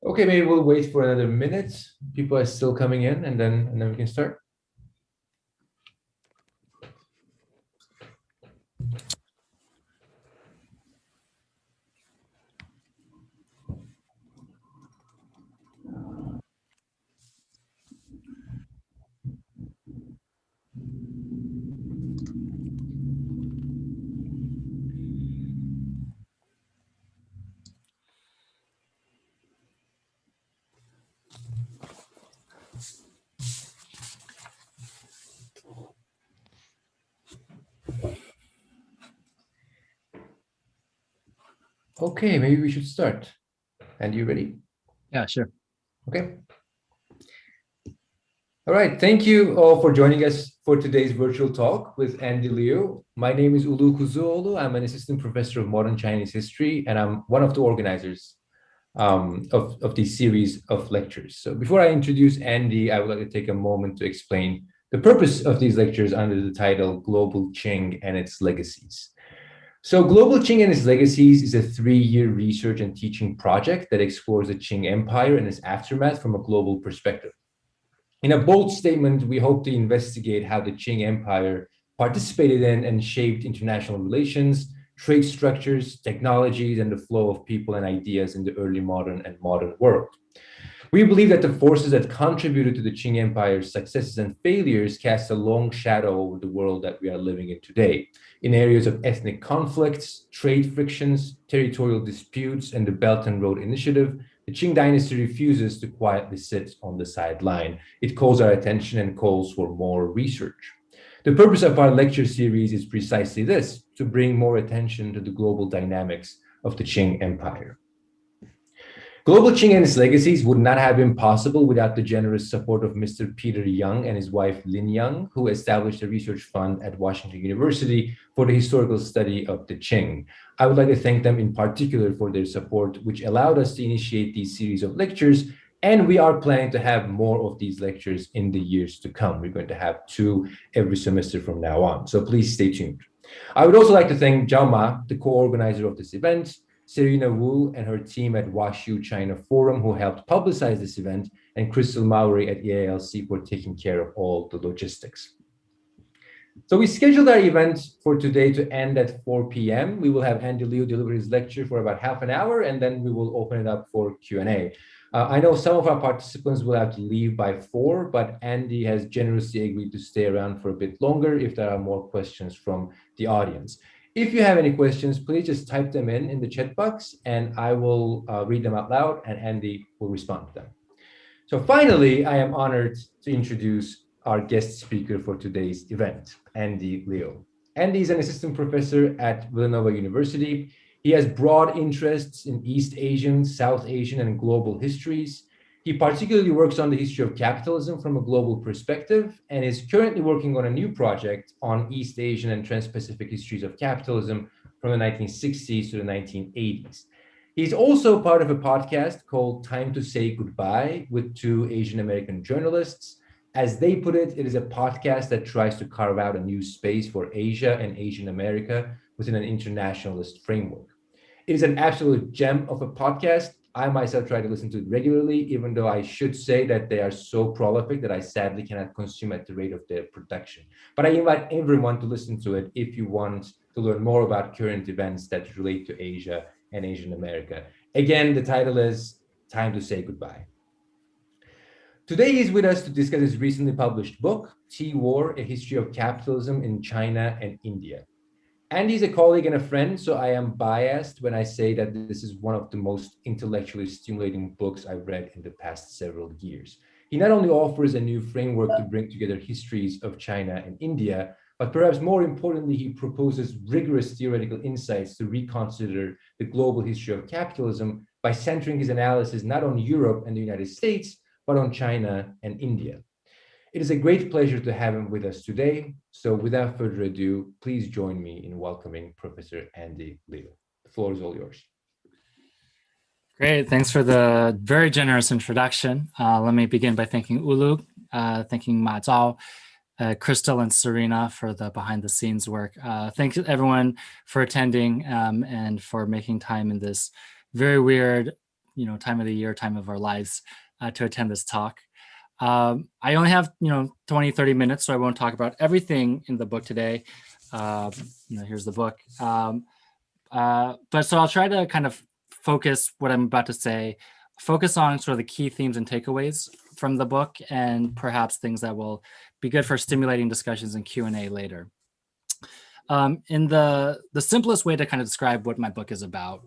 Okay, maybe we'll wait for another minute. People are still coming in, and then we can start. Okay, maybe we should start. And you ready? Yeah, sure. Okay. All right. Thank you all for joining us for today's virtual talk with Andy Liu. My name is Ulu Kuzuoğlu. I'm an assistant professor of modern Chinese history, and I'm one of the organizers of this series of lectures. So before I introduce Andy, I would like to take a moment to explain the purpose of these lectures under the title Global Qing and its Legacies. So Global Qing and its Legacies is a 3-year research and teaching project that explores the Qing Empire and its aftermath from a global perspective. In a bold statement, we hope to investigate how the Qing Empire participated in and shaped international relations, trade structures, technologies, and the flow of people and ideas in the early modern and modern world. We believe that the forces that contributed to the Qing Empire's successes and failures cast a long shadow over the world that we are living in today, in areas of ethnic conflicts, trade frictions, territorial disputes, and the Belt and Road Initiative. The Qing dynasty refuses to quietly sit on the sideline. It calls our attention and calls for more research. The purpose of our lecture series is precisely this, to bring more attention to the global dynamics of the Qing Empire. Global Qing and its legacies would not have been possible without the generous support of Mr. Peter Young and his wife Lin Young, who established a research fund at Washington University for the historical study of the Qing. I would like to thank them in particular for their support, which allowed us to initiate these series of lectures, and we are planning to have more of these lectures in the years to come. We're going to have 2 every semester from now on, so please stay tuned. I would also like to thank Zhao Ma, the co-organizer of this event, Serena Wu and her team at WashU China Forum, who helped publicize this event, and Crystal Mowry at EALC for taking care of all the logistics. So we scheduled our event for today to end at 4 p.m. We will have Andy Liu deliver his lecture for about half an hour, and then we will open it up for Q&A. I know some of our participants will have to leave by 4, but Andy has generously agreed to stay around for a bit longer if there are more questions from the audience. If you have any questions, please just type them in the chat box, and I will read them out loud, and Andy will respond to them. So finally, I am honored to introduce our guest speaker for today's event, Andy Liu. Andy is an assistant professor at Villanova University. He has broad interests in East Asian, South Asian, and global histories. He particularly works on the history of capitalism from a global perspective and is currently working on a new project on East Asian and Trans-Pacific histories of capitalism from the 1960s to the 1980s. He's also part of a podcast called Time to Say Goodbye with 2 Asian American journalists. As they put it, it is a podcast that tries to carve out a new space for Asia and Asian America within an internationalist framework. It is an absolute gem of a podcast. I myself try to listen to it regularly, even though I should say that they are so prolific that I sadly cannot consume at the rate of their production. But I invite everyone to listen to it if you want to learn more about current events that relate to Asia and Asian America. Again, the title is Time to Say Goodbye. Today he's with us to discuss his recently published book, T-War, A History of Capitalism in China and India. Andy's a colleague and a friend, so I am biased when I say that this is one of the most intellectually stimulating books I've read in the past several years. He not only offers a new framework to bring together histories of China and India, but perhaps more importantly, he proposes rigorous theoretical insights to reconsider the global history of capitalism by centering his analysis not on Europe and the United States, but on China and India. It is a great pleasure to have him with us today. So without further ado, please join me in welcoming Professor Andy Liu. The floor is all yours. Great, thanks for the very generous introduction. Let me begin by thanking Ulu, thanking Ma Zhao, Crystal and Serena for the behind the scenes work. Thanks everyone for attending and for making time in this very weird, time of the year, time of our lives to attend this talk. I only have, 20, 30 minutes, so I won't talk about everything in the book today. Here's the book. But so I'll try to kind of focus what I'm about to say, focus on sort of the key themes and takeaways from the book, and perhaps things that will be good for stimulating discussions and Q&A later. In the simplest way to kind of describe what my book is about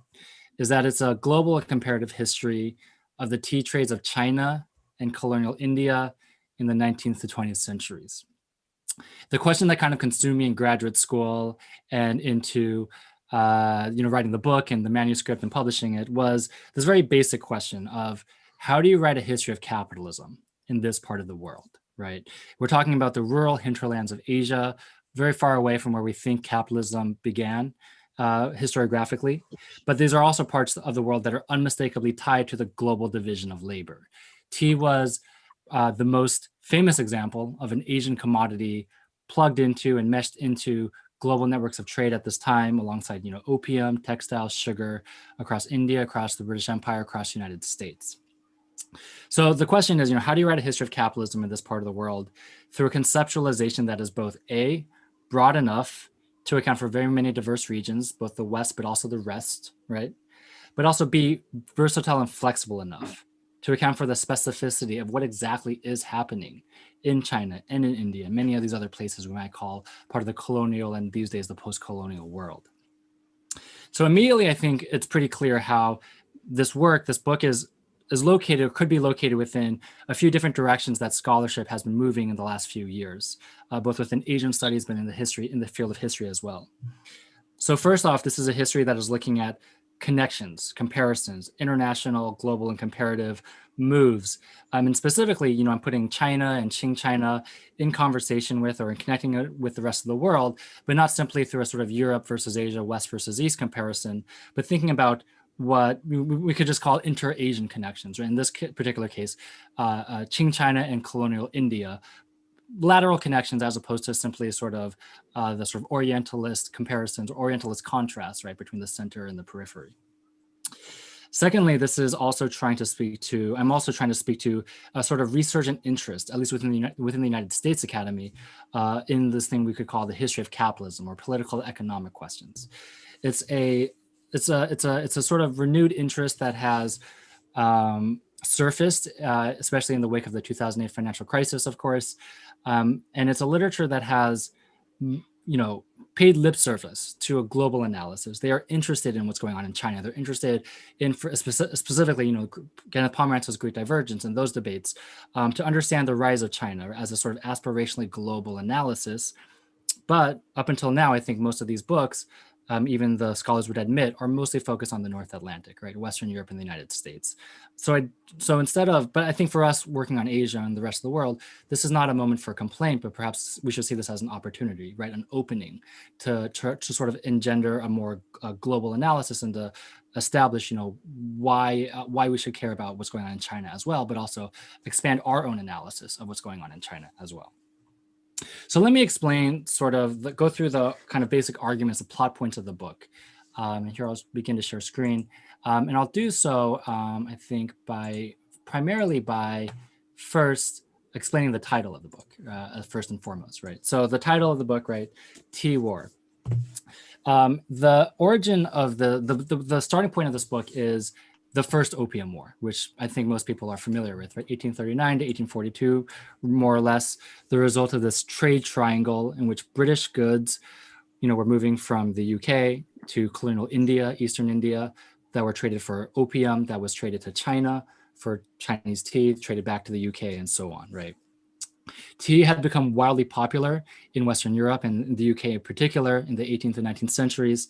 is that it's a global comparative history of the tea trades of China and colonial India in the 19th to 20th centuries. The question that kind of consumed me in graduate school and into writing the book and the manuscript and publishing it was this very basic question of how do you write a history of capitalism in this part of the world, right? We're talking about the rural hinterlands of Asia, very far away from where we think capitalism began historiographically, but these are also parts of the world that are unmistakably tied to the global division of labor. Tea was the most famous example of an Asian commodity plugged into and meshed into global networks of trade at this time, alongside opium, textiles, sugar, across India, across the British Empire, across the United States. So the question is, how do you write a history of capitalism in this part of the world through a conceptualization that is both A, broad enough to account for very many diverse regions, both the West, but also the rest, right? But also B, versatile and flexible enough to account for the specificity of what exactly is happening in China and in India and many of these other places we might call part of the colonial and these days the post-colonial world. So immediately I think it's pretty clear how this book is located or could be located within a few different directions that scholarship has been moving in the last few years, both within Asian studies, but in the field of history as well. So first off, this is a history that is looking at connections, comparisons, international, global, and comparative moves. And specifically, I'm putting China and Qing China in conversation with or in connecting it with the rest of the world, but not simply through a sort of Europe versus Asia, West versus East comparison, but thinking about what we could just call inter-Asian connections, right? In this particular case, Qing China and colonial India, lateral connections as opposed to simply the sort of Orientalist comparisons or Orientalist contrasts, right, between the center and the periphery. Secondly, this is also trying to speak to, I'm also trying to speak to a sort of resurgent interest, at least within the United States Academy, in this thing we could call the history of capitalism or political economic questions. It's a sort of renewed interest that has surfaced, especially in the wake of the 2008 financial crisis, of course. And it's a literature that has, paid lip service to a global analysis. They are interested in what's going on in China. They're interested in specifically, Kenneth Pomerantz's Great Divergence and those debates to understand the rise of China as a sort of aspirationally global analysis. But up until now, I think most of these books, even the scholars would admit, are mostly focused on the North Atlantic, right? Western Europe and the United States. But I think for us working on Asia and the rest of the world, this is not a moment for complaint, but perhaps we should see this as an opportunity, right? An opening to sort of engender a more global analysis and to establish, why we should care about what's going on in China as well, but also expand our own analysis of what's going on in China as well. So let me explain go through the kind of basic arguments, the plot points of the book. And here I'll begin to share screen. And I'll do so, I think, primarily by first explaining the title of the book, first and foremost, right? So the title of the book, right, Tea War. The origin of the starting point of this book is the First Opium War, which I think most people are familiar with, right? 1839 to 1842, more or less, the result of this trade triangle in which British goods, were moving from the UK to colonial India, Eastern India, that were traded for opium, that was traded to China for Chinese tea, traded back to the UK, and so on, right? Tea had become wildly popular in Western Europe and in the UK in particular in the 18th and 19th centuries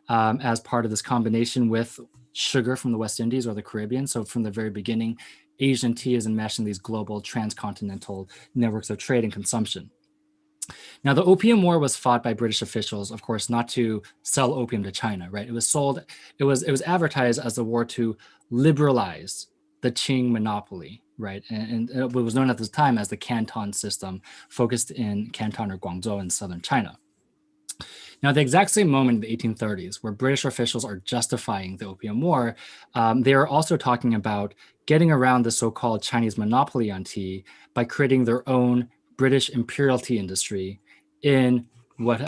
as part of this combination with sugar from the West Indies or the Caribbean. So from the very beginning, Asian tea is enmeshed in these global transcontinental networks of trade and consumption. Now, the Opium War was fought by British officials, of course, not to sell opium to China, right? It was advertised as a war to liberalize the Qing monopoly, right? And what was known at the time as the Canton system, focused in Canton or Guangzhou in southern China. Now, at the exact same moment in the 1830s, where British officials are justifying the Opium War, they are also talking about getting around the so-called Chinese monopoly on tea by creating their own British imperial tea industry in what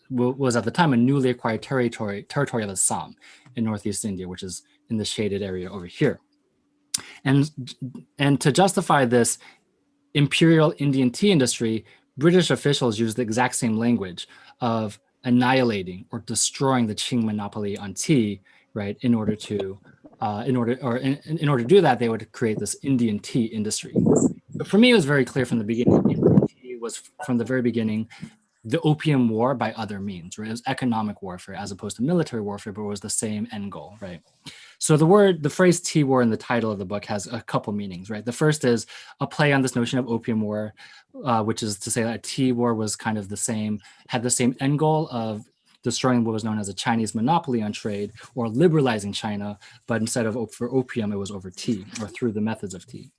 was at the time a newly acquired territory of Assam in Northeast India, which is in the shaded area over here. And to justify this imperial Indian tea industry, British officials used the exact same language of annihilating or destroying the Qing monopoly on tea, right? In order to do that, they would create this Indian tea industry. But for me, it was very clear from the beginning. Indian tea was from the very beginning the Opium War by other means, right? It was economic warfare as opposed to military warfare, but it was the same end goal, right? So the phrase tea war in the title of the book has a couple meanings, right? The first is a play on this notion of opium war, which is to say that a tea war was kind of had the same end goal of destroying what was known as a Chinese monopoly on trade or liberalizing China, but instead of for opium, it was over tea or through the methods of tea.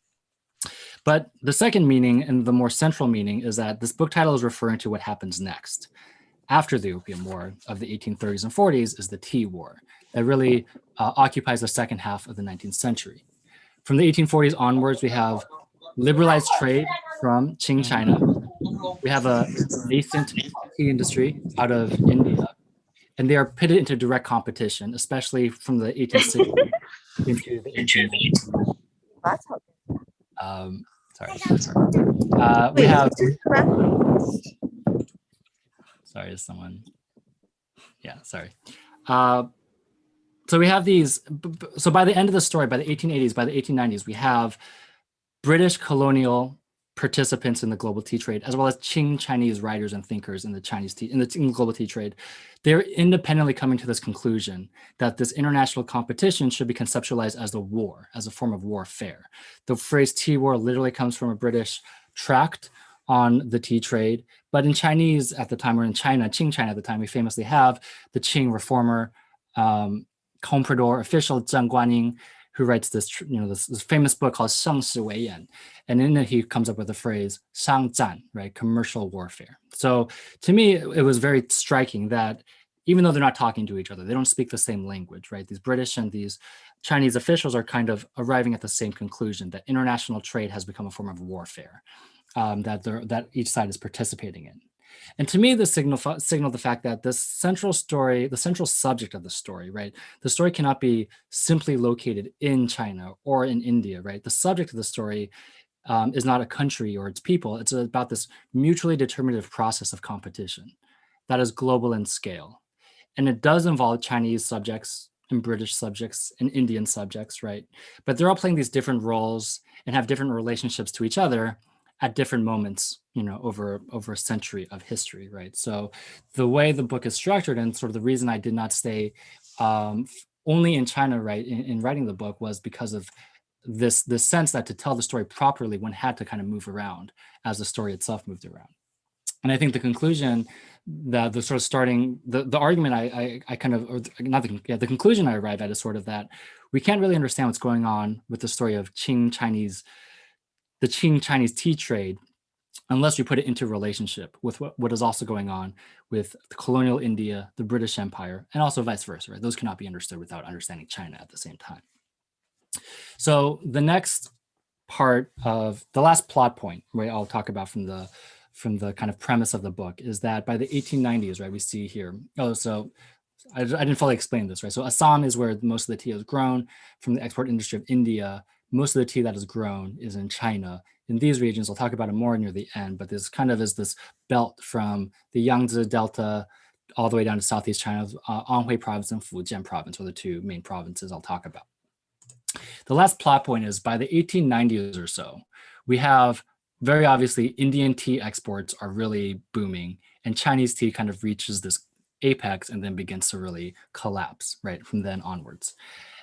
But the second meaning and the more central meaning is that this book title is referring to what happens next. After the Opium War of the 1830s and 40s is the Tea War that really occupies the second half of the 19th century. From the 1840s onwards, we have liberalized trade from Qing China. We have a nascent tea industry out of India, and they are pitted into direct competition, especially from the 1860s into the 1890s. We have. Sorry, is someone? Yeah, sorry. So we have these. So by the end of the story, by the 1880s, by the 1890s, we have British colonial participants in the global tea trade, as well as Qing Chinese writers and thinkers in the global tea trade. They're independently coming to this conclusion that this international competition should be conceptualized as a war, as a form of warfare. The phrase tea war literally comes from a British tract on the tea trade, but in Chinese at the time, or in China, Qing China at the time, we famously have the Qing reformer, comprador official Zheng Guanyin, who writes this famous book called Sheng Shi Wei Yan. And in it, he comes up with the phrase Shang Zan, right? Commercial warfare. So to me, it was very striking that even though they're not talking to each other, they don't speak the same language, right? These British and these Chinese officials are kind of arriving at the same conclusion that international trade has become a form of warfare that each side is participating in. And to me, this signaled the fact that this central story, the central subject of the story, right? The story cannot be simply located in China or in India, right? The subject of the story is not a country or its people. It's about this mutually determinative process of competition that is global in scale. And it does involve Chinese subjects and British subjects and Indian subjects, right? But they're all playing these different roles and have different relationships to each other at different moments, over a century of history, right? So the way the book is structured and sort of the reason I did not stay only in China, right, in writing the book was because of this sense that to tell the story properly, one had to kind of move around as the story itself moved around. And I think the conclusion that the sort of starting the argument I kind of, or not the conclusion I arrive at is sort of that we can't really understand what's going on with the story of the Qing Chinese tea trade unless we put it into relationship with what is also going on with the colonial India, the British Empire, and also vice versa, right? Those cannot be understood without understanding China at the same time. So the next part of the last plot point, right, I'll talk about from the kind of premise of the book is that by the 1890s, right, we see here, so I didn't fully explain this, right? So Assam is where most of the tea is grown. From the export industry of India, most of the tea that is grown is in China. In these regions, I'll talk about it more near the end, but this kind of is this belt from the Yangtze Delta all the way down to Southeast China, Anhui province and Fujian province are the two main provinces I'll talk about. The last plot point is by the 1890s or so, we have very obviously Indian tea exports are really booming and Chinese tea kind of reaches this apex and then begins to really collapse, right, from then onwards.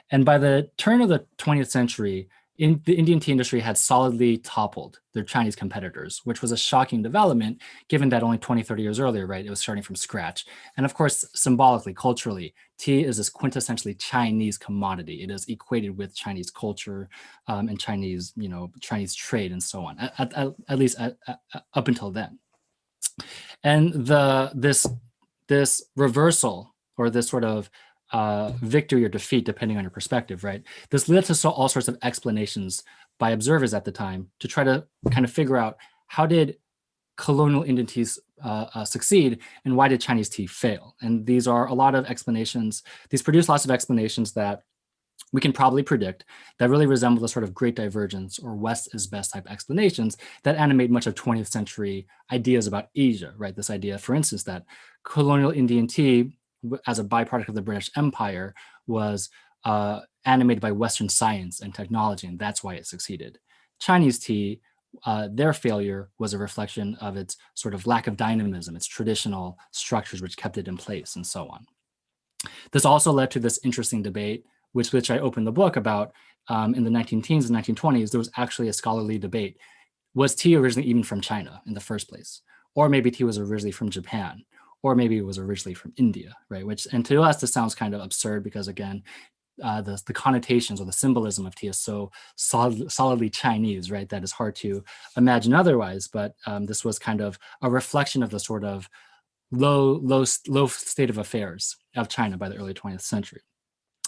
And by the turn of the 20th century, the Indian tea industry had solidly toppled their Chinese competitors, which was a shocking development given that only 20, 30 years earlier, right, it was starting from scratch. And of course, symbolically, culturally, tea is this quintessentially Chinese commodity. It is equated with Chinese culture and Chinese, Chinese trade and so on, at least up until then. And this reversal, or this sort of victory or defeat, depending on your perspective, right? This led to all sorts of explanations by observers at the time to try to kind of figure out how did colonial Indian teas succeed and why did Chinese tea fail? And these are a lot of explanations. These produce lots of explanations that we can probably predict that really resemble the sort of great divergence or West is best type explanations that animate much of 20th century ideas about Asia, right? This idea, for instance, that colonial Indian tea as a byproduct of the British Empire was animated by Western science and technology, and that's why it succeeded. Chinese tea, their failure was a reflection of its sort of lack of dynamism, its traditional structures which kept it in place, and so on. This also led to this interesting debate, which I opened the book about in the 19-teens and 1920s. There was actually a scholarly debate. Was tea originally even from China in the first place? Or maybe tea was originally from Japan, or maybe it was originally from India, right? And to us, this sounds kind of absurd because, again, the connotations or the symbolism of tea is so solidly Chinese, right? That is hard to imagine otherwise. But this was kind of a reflection of the sort of low state of affairs of China by the early 20th century.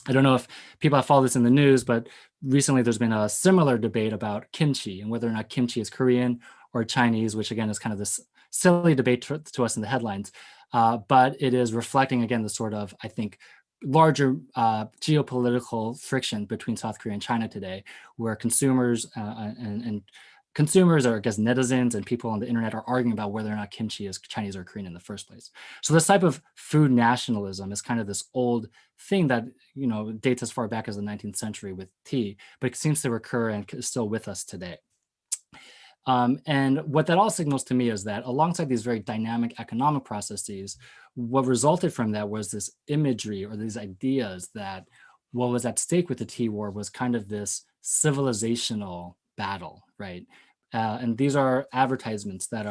I don't know if people have followed this in the news, but recently there's been a similar debate about kimchi and whether or not kimchi is Korean or Chinese, which again is kind of this silly debate to us in the headlines. But it is reflecting, again, the sort of, I think, larger geopolitical friction between South Korea and China today, where consumers and consumers, or I guess netizens and people on the internet, are arguing about whether or not kimchi is Chinese or Korean in the first place. So this type of food nationalism is kind of this old thing that dates as far back as the 19th century with tea, but it seems to recur and is still with us today. And what that all signals to me is that alongside these very dynamic economic processes, what resulted from that was this imagery or these ideas that what was at stake with the tea war was kind of this civilizational battle, right? And these are advertisements that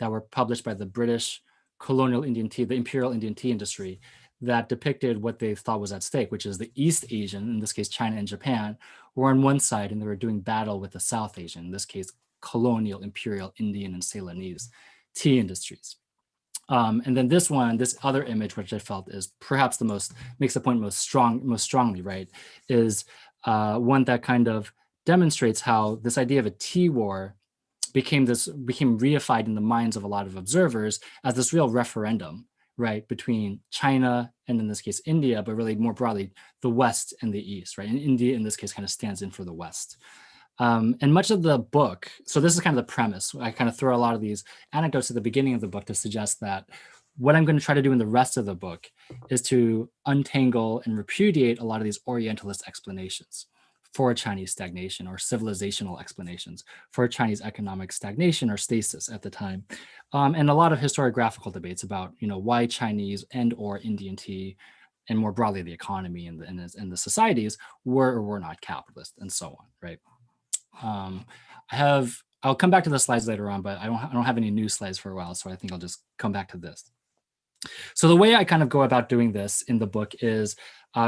were published by the British colonial Indian tea, the imperial Indian tea industry, that depicted what they thought was at stake, which is the East Asian, in this case China and Japan, were on one side and they were doing battle with the South Asian, in this case colonial, imperial, Indian, and Ceylonese tea industries. And then this other image, which I felt is perhaps makes the point most strongly, right, is one that kind of demonstrates how this idea of a tea war became reified in the minds of a lot of observers as this real referendum, right, between China and in this case India, but really more broadly the West and the East, right? And India in this case kind of stands in for the West. And much of the book, so this is kind of the premise. I kind of throw a lot of these anecdotes at the beginning of the book to suggest that what I'm going to try to do in the rest of the book is to untangle and repudiate a lot of these Orientalist explanations for Chinese stagnation, or civilizational explanations for Chinese economic stagnation or stasis at the time, and a lot of historiographical debates about why Chinese and or Indian tea, and more broadly the economy and the societies, were or were not capitalist, and so on, right? I'll come back to the slides later on, but I don't have any new slides for a while, so I think I'll just come back to this. So the way I kind of go about doing this in the book is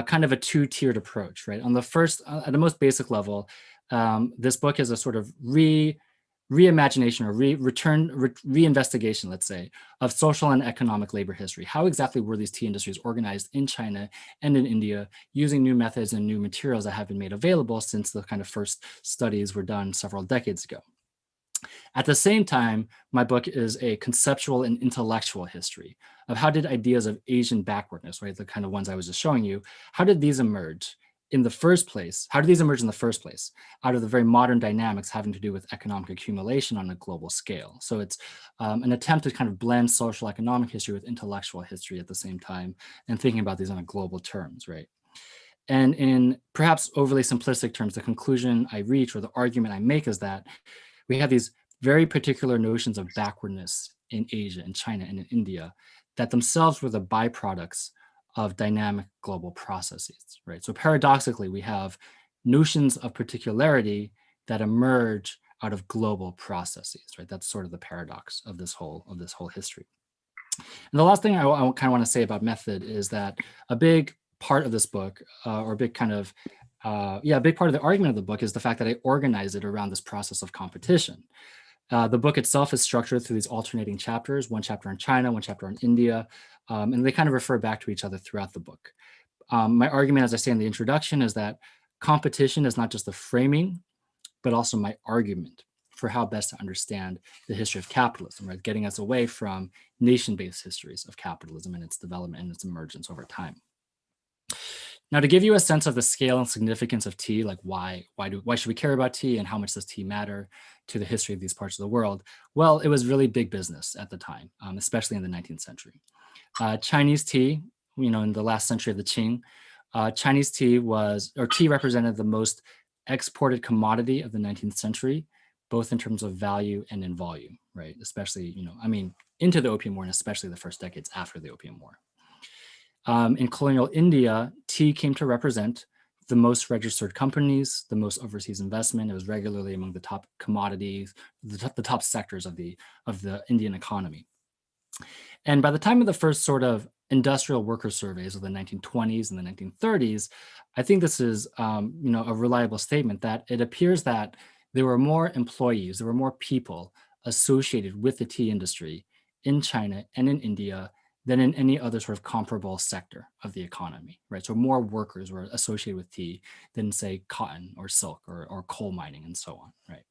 kind of a two-tiered approach, right? On the first, at the most basic level, this book is a sort of reimagination or reinvestigation, let's say, of social and economic labor history. How exactly were these tea industries organized in China and in India, using new methods and new materials that have been made available since the kind of first studies were done several decades ago? At the same time, my book is a conceptual and intellectual history of how did ideas of Asian backwardness, right, the kind of ones I was just showing you, how did these emerge in the first place? How did these emerge in the first place out of the very modern dynamics having to do with economic accumulation on a global scale? So it's an attempt to kind of blend social economic history with intellectual history at the same time and thinking about these on a global terms, right? And in perhaps overly simplistic terms, the conclusion I reach or the argument I make is that we have these very particular notions of backwardness in Asia, in China, and in India that themselves were the byproducts of dynamic global processes, right? So paradoxically, we have notions of particularity that emerge out of global processes, right? That's sort of the paradox of this whole history. And the last thing I kind of want to say about method is that a big part of this book, or a big kind of, a big part of the argument of the book is the fact that I organize it around this process of competition. The book itself is structured through these alternating chapters, one chapter on China, one chapter on India, and they kind of refer back to each other throughout the book. My argument, as I say in the introduction, is that competition is not just the framing, but also my argument for how best to understand the history of capitalism, right? Getting us away from nation-based histories of capitalism and its development and its emergence over time. Now, to give you a sense of the scale and significance of tea, like why should we care about tea and how much does tea matter to the history of these parts of the world? Well, it was really big business at the time, especially in the 19th century. Chinese tea, in the last century of the Qing, Chinese tea represented the most exported commodity of the 19th century, both in terms of value and in volume, right? Especially, into the Opium War and especially the first decades after the Opium War. In colonial India, tea came to represent the most registered companies, the most overseas investment. It was regularly among the top commodities, the top sectors of the Indian economy. And by the time of the first sort of industrial worker surveys of the 1920s and the 1930s, I think this is a reliable statement that it appears that there were more employees, there were more people associated with the tea industry in China and in India than in any other sort of comparable sector of the economy, right? So more workers were associated with tea than, say, cotton or silk or coal mining and so on, right?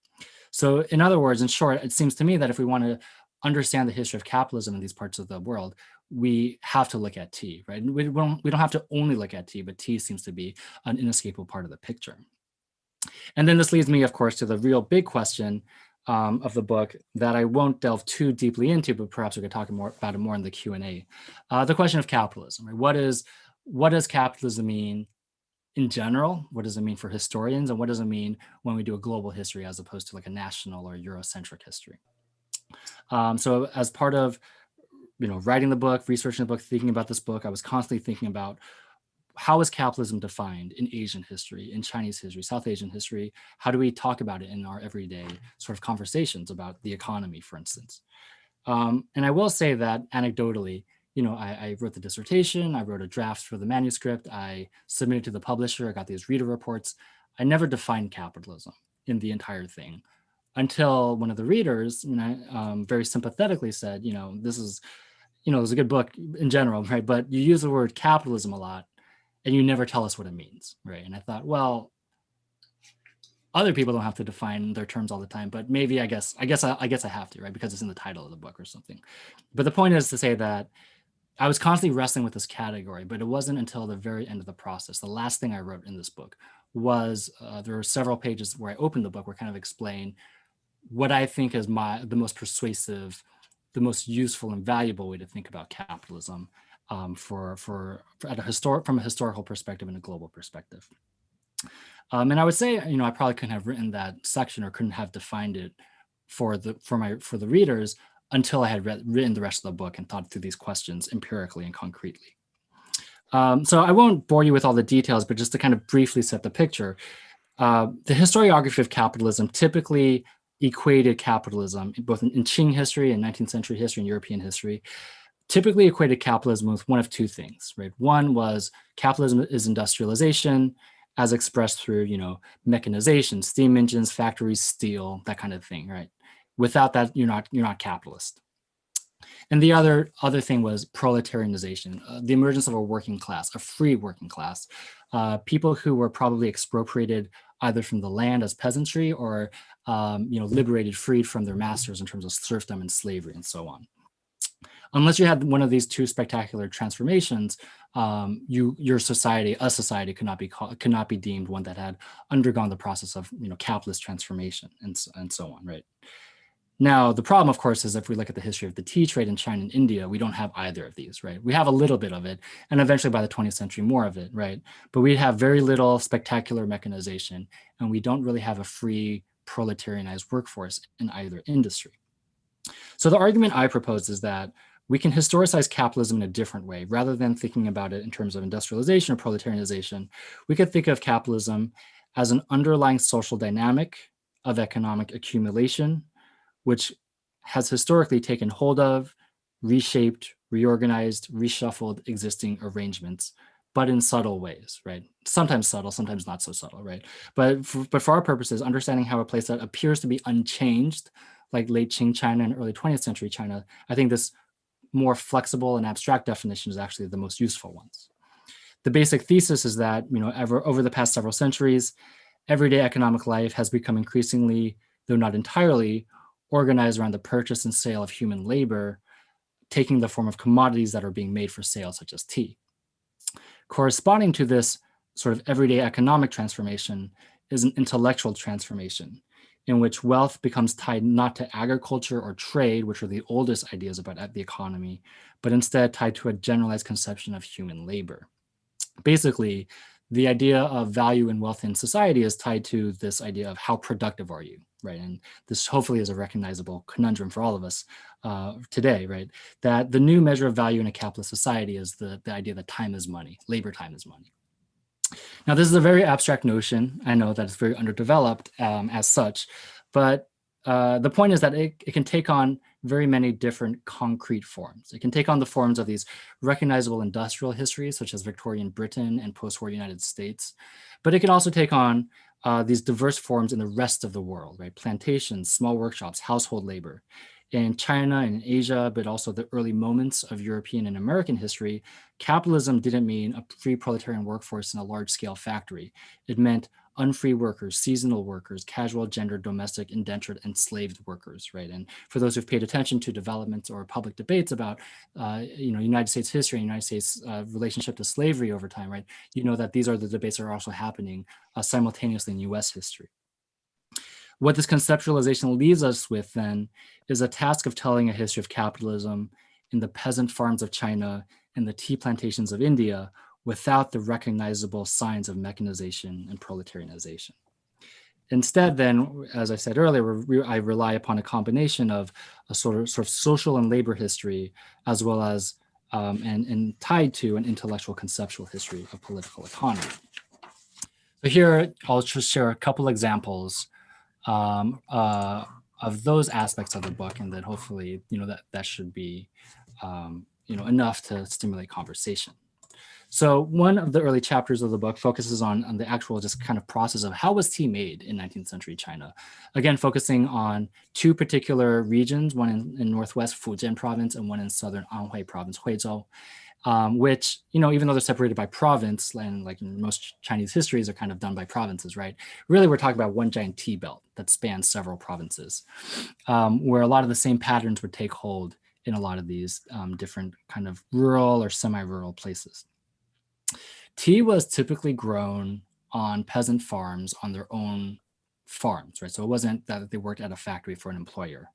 So in other words, in short, it seems to me that if we want to understand the history of capitalism in these parts of the world, we have to look at tea, right? And we don't have to only look at tea, but tea seems to be an inescapable part of the picture. And then this leads me, of course, to the real big question of the book that I won't delve too deeply into, but perhaps we could talk about it more in the Q&A. The question of capitalism, right? What does capitalism mean in general? What does it mean for historians? And what does it mean when we do a global history as opposed to like a national or Eurocentric history? So as part of writing the book, researching the book, thinking about this book, I was constantly thinking about how is capitalism defined in Asian history, in Chinese history, South Asian history? How do we talk about it in our everyday sort of conversations about the economy, for instance? And I will say that anecdotally, I wrote the dissertation, I wrote a draft for the manuscript, I submitted to the publisher, I got these reader reports. I never defined capitalism in the entire thing until one of the readers, very sympathetically said, this is, it was a good book in general, right? But you use the word capitalism a lot and you never tell us what it means, right? And I thought, well, other people don't have to define their terms all the time, but maybe I guess I have to, right? Because it's in the title of the book or something. But the point is to say that I was constantly wrestling with this category, but it wasn't until the very end of the process. The last thing I wrote in this book was there were several pages where I opened the book where I kind of explain what I think is the most persuasive, the most useful and valuable way to think about capitalism from a historical perspective and a global perspective. And I would say, I probably couldn't have written that section or couldn't have defined it for the readers until I had written the rest of the book and thought through these questions empirically and concretely. So I won't bore you with all the details, but just to kind of briefly set the picture, the historiography of capitalism typically equated capitalism, both in Qing history and 19th century history and European history, typically equated capitalism with one of two things, right? One was capitalism is industrialization as expressed through, mechanization, steam engines, factories, steel, that kind of thing, right? Without that, you're not capitalist. And the other thing was proletarianization, the emergence of a working class, a free working class, people who were probably expropriated either from the land as peasantry or liberated, freed from their masters in terms of serfdom and slavery and so on. Unless you had one of these two spectacular transformations, a society could not be deemed one that had undergone the process of capitalist transformation and so on, right? Now, the problem, of course, is if we look at the history of the tea trade in China and India, we don't have either of these, right? We have a little bit of it, and eventually by the 20th century, more of it, right? But we have very little spectacular mechanization, and we don't really have a free proletarianized workforce in either industry. So the argument I propose is that we can historicize capitalism in a different way. Rather than thinking about it in terms of industrialization or proletarianization, we could think of capitalism as an underlying social dynamic of economic accumulation, which has historically taken hold of, reshaped, reorganized, reshuffled existing arrangements, but in subtle ways, right? Sometimes subtle, sometimes not so subtle, right? But for our purposes, understanding how a place that appears to be unchanged, like late Qing China and early 20th century China, I think this more flexible and abstract definition is actually the most useful ones. The basic thesis is that, over the past several centuries, everyday economic life has become increasingly, though not entirely, organized around the purchase and sale of human labor, taking the form of commodities that are being made for sale, such as tea. Corresponding to this sort of everyday economic transformation is an intellectual transformation in which wealth becomes tied not to agriculture or trade, which are the oldest ideas about the economy, but instead tied to a generalized conception of human labor. Basically, the idea of value and wealth in society is tied to this idea of how productive are you, right? And this hopefully is a recognizable conundrum for all of us today, right? That the new measure of value in a capitalist society is the idea that time is money, labor time is money. Now, this is a very abstract notion. I know that it's very underdeveloped as such, but the point is that it can take on very many different concrete forms. It can take on the forms of these recognizable industrial histories, such as Victorian Britain and post-war United States, but it can also take on these diverse forms in the rest of the world, right? Plantations, small workshops, household labor. In China and in Asia, but also the early moments of European and American history, capitalism didn't mean a free proletarian workforce in a large-scale factory. It meant unfree workers, seasonal workers, casual, gender, domestic, indentured, enslaved workers, right? And for those who've paid attention to developments or public debates about, United States history and United States relationship to slavery over time, right? You know that these are the debates that are also happening simultaneously in US history. What this conceptualization leaves us with then is a task of telling a history of capitalism in the peasant farms of China and the tea plantations of India without the recognizable signs of mechanization and proletarianization. Instead, then, as I said earlier, I rely upon a combination of a sort of social and labor history, as well as and tied to an intellectual conceptual history of political economy. So here, I'll just share a couple examples of those aspects of the book, and then hopefully, that should be, enough to stimulate conversation. So one of the early chapters of the book focuses on the actual just kind of process of how was tea made in 19th century China. Again, focusing on two particular regions, one in northwest Fujian province and one in southern Anhui province, Huizhou, which, even though they're separated by province, and like in most Chinese histories are kind of done by provinces, right? Really, we're talking about one giant tea belt that spans several provinces, where a lot of the same patterns would take hold in a lot of these different kind of rural or semi-rural places. Tea was typically grown on peasant farms on their own farms, right? So it wasn't that they worked at a factory for an employer.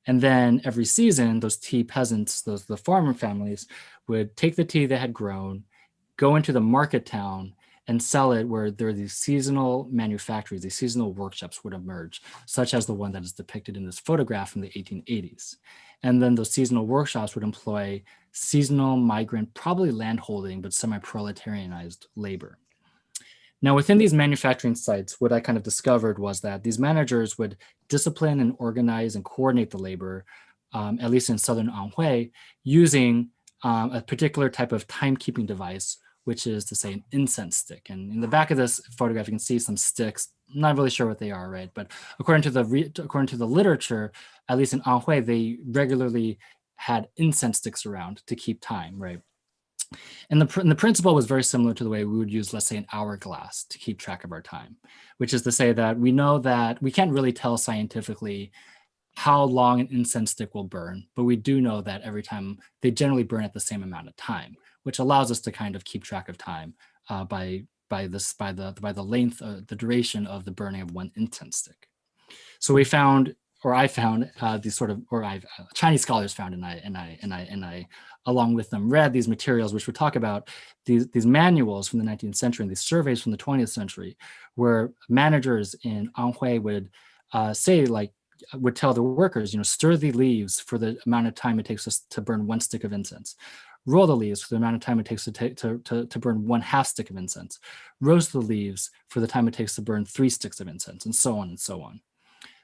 And then every season, those tea peasants, the farmer families, would take the tea they had grown, go into the market town, and sell it where there are these seasonal manufactories, these seasonal workshops would emerge, such as the one that is depicted in this photograph from the 1880s. And then those seasonal workshops would employ seasonal migrant, probably landholding, but semi-proletarianized labor. Now, within these manufacturing sites, what I kind of discovered was that these managers would discipline and organize and coordinate the labor, at least in southern Anhui, using a particular type of timekeeping device, which is to say an incense stick. And in the back of this photograph, you can see some sticks. I'm not really sure what they are, right? But according to the literature, at least in Anhui, they regularly had incense sticks around to keep time, right? And the principle was very similar to the way we would use, let's say, an hourglass to keep track of our time, which is to say that we know that we can't really tell scientifically how long an incense stick will burn, but we do know that every time they generally burn at the same amount of time, which allows us to kind of keep track of time by the length, the duration of the burning of one incense stick. So we found, or I found, these sort of, or Chinese scholars found, and I along with them read these materials, which would talk about these manuals from the 19th century and these surveys from the 20th century, where managers in Anhui would would tell the workers, stir the leaves for the amount of time it takes us to burn one stick of incense, roll the leaves for the amount of time it takes to burn 1/2 stick of incense, roast the leaves for the time it takes to burn 3 sticks of incense, and so on and so on.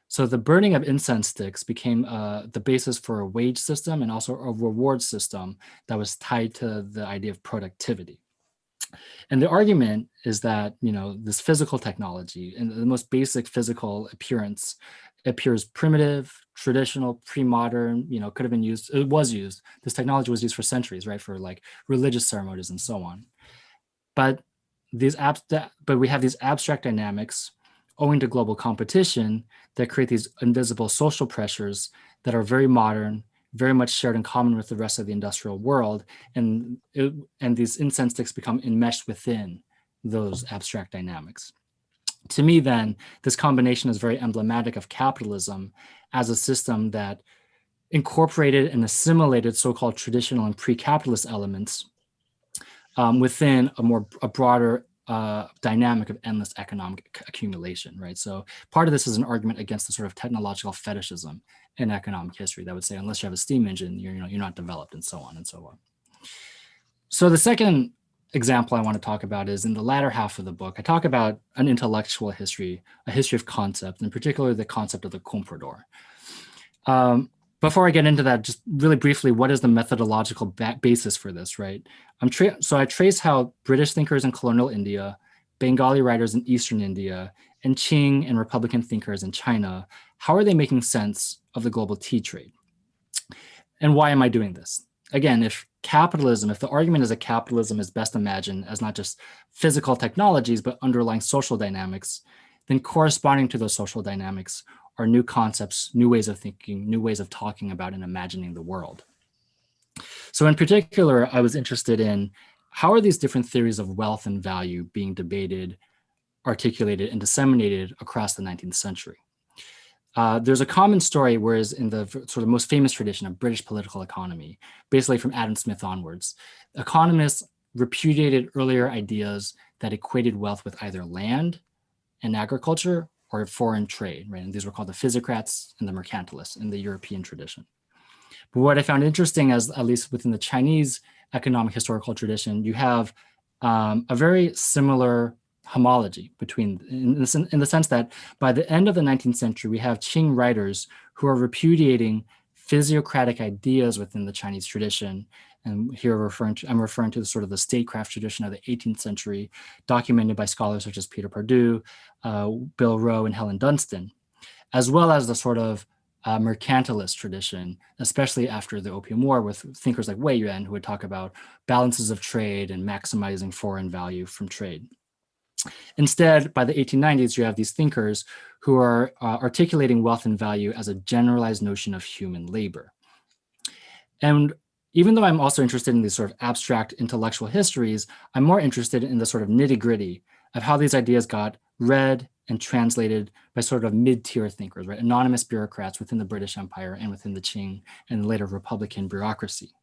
So the burning of incense sticks became the basis for a wage system and also a reward system that was tied to the idea of productivity. And the argument is that, this physical technology and the most basic physical appearance appears primitive, traditional, pre-modern, could have been used, it was used. This technology was used for centuries, right? For like religious ceremonies and so on. But we have these abstract dynamics owing to global competition that create these invisible social pressures that are very modern, very much shared in common with the rest of the industrial world, and these incense sticks become enmeshed within those abstract dynamics. To me, then, this combination is very emblematic of capitalism as a system that incorporated and assimilated so-called traditional and pre-capitalist elements within a broader dynamic of endless economic accumulation, right? So part of this is an argument against the sort of technological fetishism in economic history that would say, unless you have a steam engine, you're not developed, and so on and so on. So the second example I want to talk about is in the latter half of the book. I talk about an intellectual history, a history of concept, in particular the concept of the comprador. Before I get into that, just really briefly, what is the methodological basis for this, right? So I trace how British thinkers in colonial India, Bengali writers in Eastern India, and Qing and Republican thinkers in China, how are they making sense of the global tea trade? And why am I doing this? Again, if the argument is that capitalism is best imagined as not just physical technologies, but underlying social dynamics, then corresponding to those social dynamics are new concepts, new ways of thinking, new ways of talking about and imagining the world. So in particular, I was interested in how are these different theories of wealth and value being debated, articulated, and disseminated across the 19th century. There's a common story, whereas in the sort of most famous tradition of British political economy, basically from Adam Smith onwards, economists repudiated earlier ideas that equated wealth with either land and agriculture or foreign trade, right? And these were called the physiocrats and the mercantilists in the European tradition. But what I found interesting, as at least within the Chinese economic historical tradition, you have a very similar homology between, in the sense that by the end of the 19th century, we have Qing writers who are repudiating physiocratic ideas within the Chinese tradition. And here I'm referring to the sort of the statecraft tradition of the 18th century, documented by scholars such as Peter Perdue, Bill Rowe, and Helen Dunstan, as well as the sort of mercantilist tradition, especially after the Opium War, with thinkers like Wei Yuan, who would talk about balances of trade and maximizing foreign value from trade. Instead, by the 1890s, you have these thinkers who are articulating wealth and value as a generalized notion of human labor. And even though I'm also interested in these sort of abstract intellectual histories, I'm more interested in the sort of nitty-gritty of how these ideas got read and translated by sort of mid-tier thinkers, right? Anonymous bureaucrats within the British Empire and within the Qing and later Republican bureaucracy.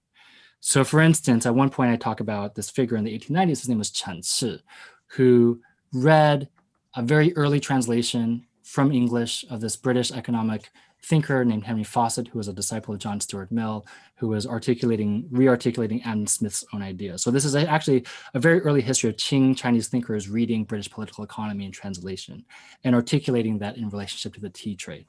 So for instance, at one point I talk about this figure in the 1890s, his name was Chen Shi, who read a very early translation from English of this British economic thinker named Henry Fawcett, who was a disciple of John Stuart Mill, who was re-articulating Adam Smith's own ideas. So this is actually a very early history of Qing Chinese thinkers reading British political economy and translation and articulating that in relationship to the tea trade.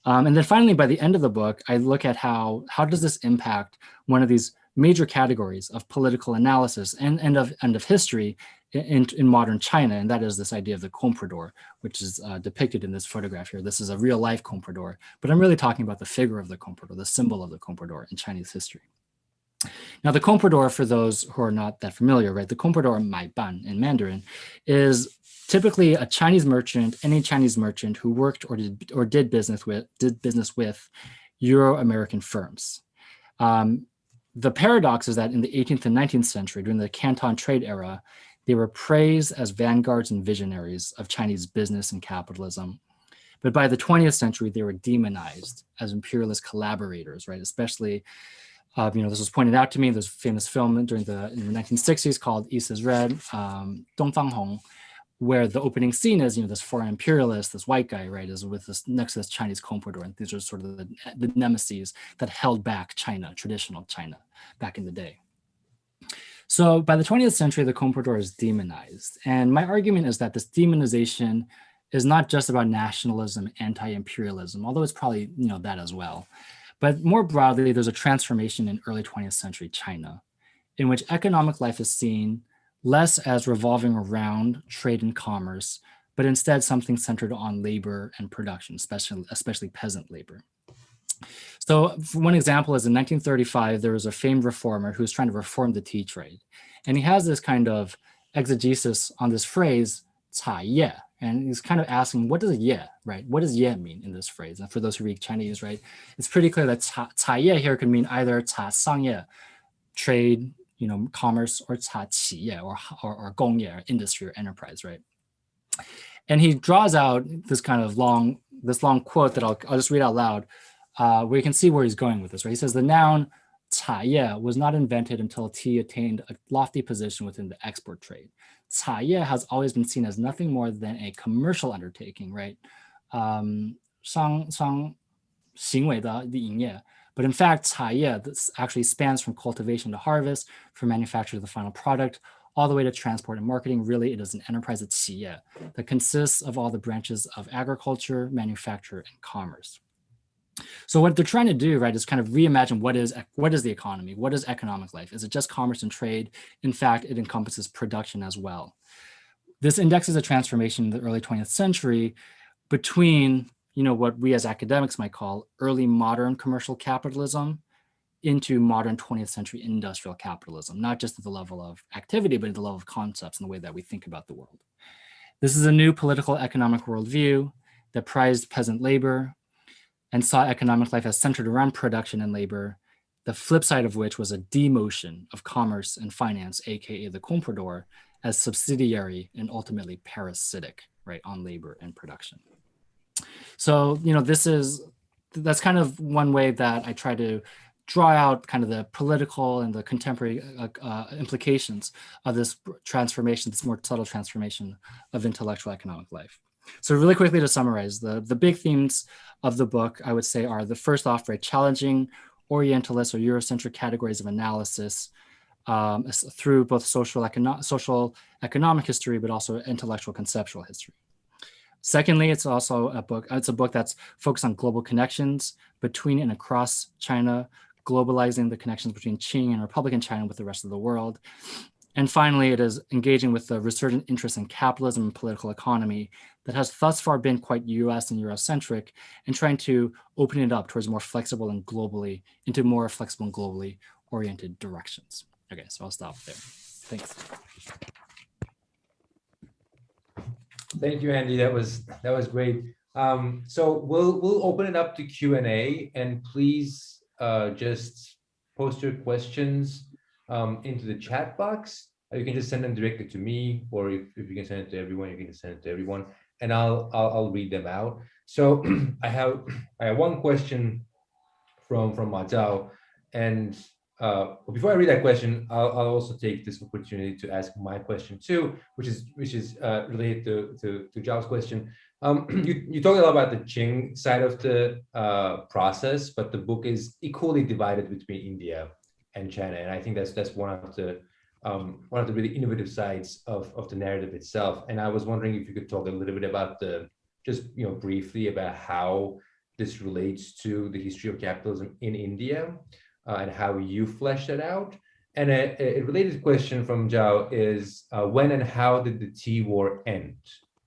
And then finally, by the end of the book, I look at how does this impact one of these major categories of political analysis and of history in modern China, and that is this idea of the comprador, which is depicted in this photograph here. This is a real life comprador, but I'm really talking about the figure of the comprador, the symbol of the comprador in Chinese history. Now, the comprador, for those who are not that familiar, right, the comprador, mai ban in Mandarin, is typically a Chinese merchant, any Chinese merchant who worked or did business with Euro-American firms. The paradox is that in the 18th and 19th century, during the Canton trade era, they were praised as vanguards and visionaries of Chinese business and capitalism. But by the 20th century, they were demonized as imperialist collaborators, right? Especially, this was pointed out to me, there's a famous film in the 1960s called East is Red, Dongfang Hong, where the opening scene is, this foreign imperialist, this white guy, right, is with this next to this Chinese comprador, and these are sort of the nemesis that held back China, traditional China, back in the day. So by the 20th century, the comprador is demonized. And my argument is that this demonization is not just about nationalism, anti-imperialism, although it's probably that as well. But more broadly, there's a transformation in early 20th century China, in which economic life is seen less as revolving around trade and commerce, but instead something centered on labor and production, especially peasant labor. So one example is in 1935, there was a famed reformer who was trying to reform the tea trade. And he has this kind of exegesis on this phrase, 茶叶. And he's kind of asking, what does ye, right? What does ye mean in this phrase? And for those who read Chinese, right, it's pretty clear that 茶叶 here could mean either 茶商业, trade, commerce, or 茶企业, or 工业, or industry or enterprise, right? And he draws out this long quote that I'll just read out loud, where you can see where he's going with this, right? He says the noun 茶叶 was not invented until tea attained a lofty position within the export trade. 茶叶 has always been seen as nothing more than a commercial undertaking, right? 行为的营业. But in fact, 茶叶 this actually spans from cultivation to harvest, from manufacture to the final product, all the way to transport and marketing. Really, it is an enterprise of 企业 that consists of all the branches of agriculture, manufacture, and commerce. So what they're trying to do, right, is kind of reimagine what is the economy? What is economic life? Is it just commerce and trade? In fact, it encompasses production as well. This indexes a transformation in the early 20th century between, what we as academics might call early modern commercial capitalism into modern 20th century industrial capitalism, not just at the level of activity, but at the level of concepts and the way that we think about the world. This is a new political economic worldview that prized peasant labor and saw economic life as centered around production and labor, the flip side of which was a demotion of commerce and finance, aka the comprador, as subsidiary and ultimately parasitic, right, on labor and production. So, that's kind of one way that I try to draw out kind of the political and the contemporary implications of this transformation, this more subtle transformation of intellectual economic life. So really quickly to summarize, the big themes of the book, I would say, are the first off, right, challenging Orientalist or Eurocentric categories of analysis through both social economic history, but also intellectual conceptual history. Secondly, it's also a book that's focused on global connections between and across China, globalizing the connections between Qing and Republican China with the rest of the world. And finally, it is engaging with the resurgent interest in capitalism and political economy that has thus far been quite US and Eurocentric, and trying to open it up towards more flexible and globally oriented directions. Okay, so I'll stop there. Thanks. Thank you, Andy. That was great. So we'll open it up to Q&A, and please just post your questions into the chat box. You can just send them directly to me, or if you can send it to everyone, you can just send it to everyone, and I'll read them out. So I have one question from Ma Zhao, and before I read that question, I'll also take this opportunity to ask my question too, which is related to Zhao's question. You talked a lot about the Qing side of the process, but the book is equally divided between India and China, and I think that's one of the really innovative sides of the narrative itself. And I was wondering if you could talk a little bit about briefly about how this relates to the history of capitalism in India, and how you flesh that out. And a related question from Zhao is, when and how did the tea war end?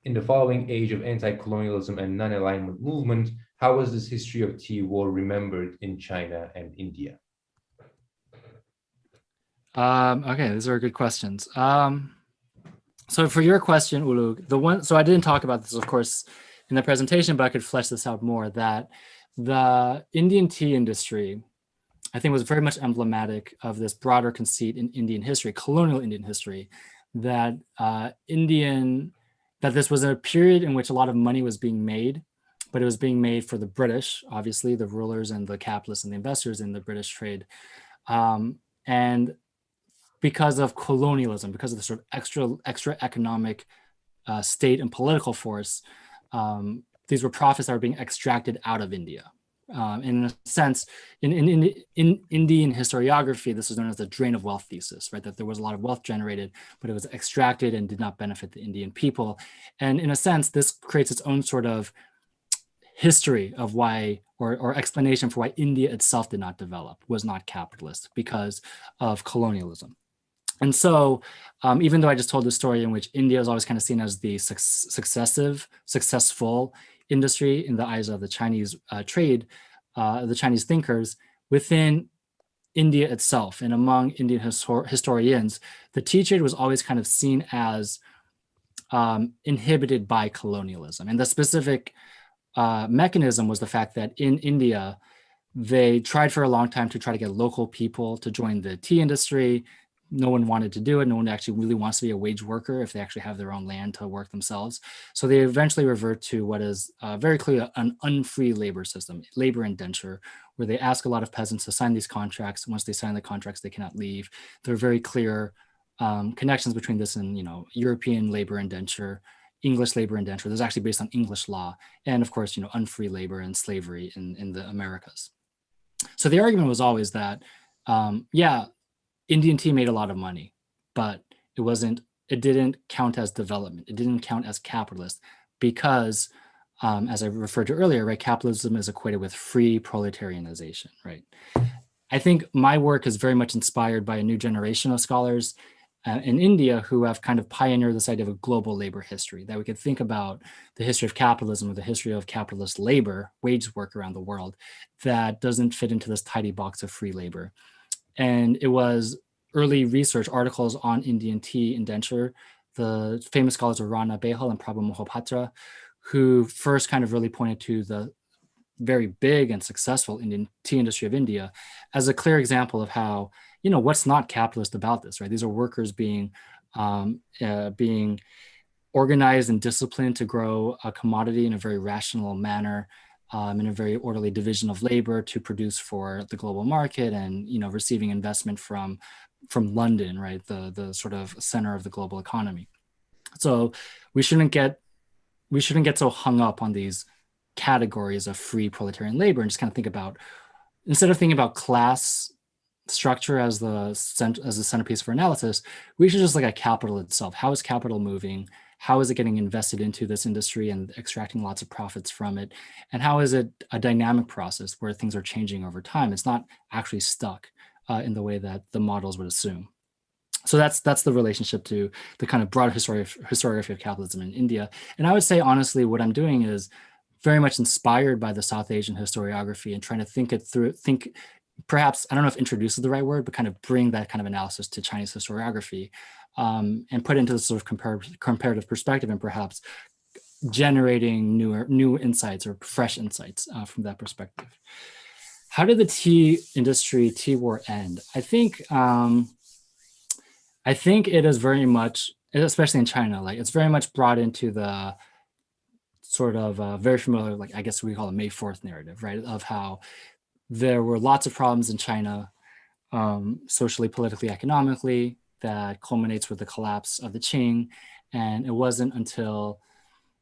In the following age of anti-colonialism and non-alignment movement, how was this history of tea war remembered in China and India? Okay, these are good questions. So for your question, Ulu, so I didn't talk about this, of course, in the presentation, but I could flesh this out more, that the Indian tea industry, I think, was very much emblematic of this broader conceit in Indian history, colonial Indian history, that this was a period in which a lot of money was being made, but it was being made for the British, obviously, the rulers and the capitalists and the investors in the British trade. And because of colonialism, because of the sort of extra economic state and political force, these were profits that were being extracted out of India. In a sense, in Indian historiography, this is known as the drain of wealth thesis, right? That there was a lot of wealth generated, but it was extracted and did not benefit the Indian people. And in a sense, this creates its own sort of history of why, or explanation for why India itself did not develop, was not capitalist, because of colonialism. And so, even though I just told the story in which India is always kind of seen as the successful industry in the eyes of the Chinese the Chinese thinkers, within India itself and among Indian historians, the tea trade was always kind of seen as inhibited by colonialism. And the specific mechanism was the fact that in India, they tried for a long time to try to get local people to join the tea industry. No one wanted to do it. No one actually really wants to be a wage worker if they actually have their own land to work themselves. So they eventually revert to what is very clearly an unfree labor system, labor indenture, where they ask a lot of peasants to sign these contracts. Once they sign the contracts, they cannot leave. There are very clear connections between this and, European labor indenture, English labor indenture. This is actually based on English law, and of course, unfree labor and slavery in the Americas. So the argument was always that, Indian tea made a lot of money, but it didn't count as development. It didn't count as capitalist because, as I referred to earlier, right, capitalism is equated with free proletarianization, right? I think my work is very much inspired by a new generation of scholars in India who have kind of pioneered this idea of a global labor history, that we could think about the history of capitalism or the history of capitalist labor, wage work around the world, that doesn't fit into this tidy box of free labor. And it was early research articles on Indian tea indenture, the famous scholars of Rana Behal and Prabhu Mohapatra, who first kind of really pointed to the very big and successful Indian tea industry of India as a clear example of how, what's not capitalist about this, right? These are workers being organized and disciplined to grow a commodity in a very rational manner, in a very orderly division of labor to produce for the global market, and receiving investment from London, right, the sort of center of the global economy. So we shouldn't get so hung up on these categories of free proletarian labor, and just kind of think about, instead of thinking about class structure as the centerpiece for analysis, we should just look at capital itself. How is capital moving? How is it getting invested into this industry and extracting lots of profits from it? And how is it a dynamic process where things are changing over time? It's not actually stuck in the way that the models would assume. So that's the relationship to the kind of broad historiography of capitalism in India. And I would say, honestly, what I'm doing is very much inspired by the South Asian historiography and trying to think perhaps, I don't know if introduce is the right word, but kind of bring that kind of analysis to Chinese historiography, and put it into this sort of comparative perspective, and perhaps generating new insights or fresh insights from that perspective. How did the tea war end? I think it is very much, especially in China, like it's very much brought into the sort of very familiar, like I guess we call it May 4th narrative, right? Of how there were lots of problems in China, socially, politically, economically, that culminates with the collapse of the Qing. And it wasn't until,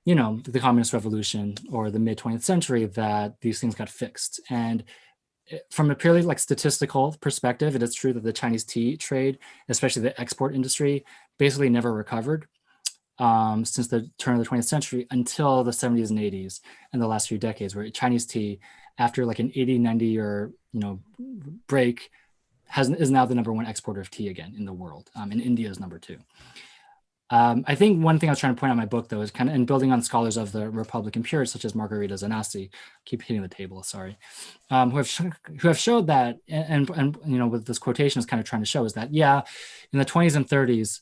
the Communist Revolution or the mid 20th century that these things got fixed. And from a purely like statistical perspective, it is true that the Chinese tea trade, especially the export industry, basically never recovered since the turn of the 20th century until the 70s and 80s and the last few decades, where Chinese tea, after like an 80-90 year break, is now the #1 exporter of tea again in the world, and India is #2. I think one thing I was trying to point out in my book, though, is kind of in building on scholars of the Republican purists, such as Margarita Zanassi, keep hitting the table, sorry, who have showed that, and with this quotation is kind of trying to show is that, in the 20s and 30s,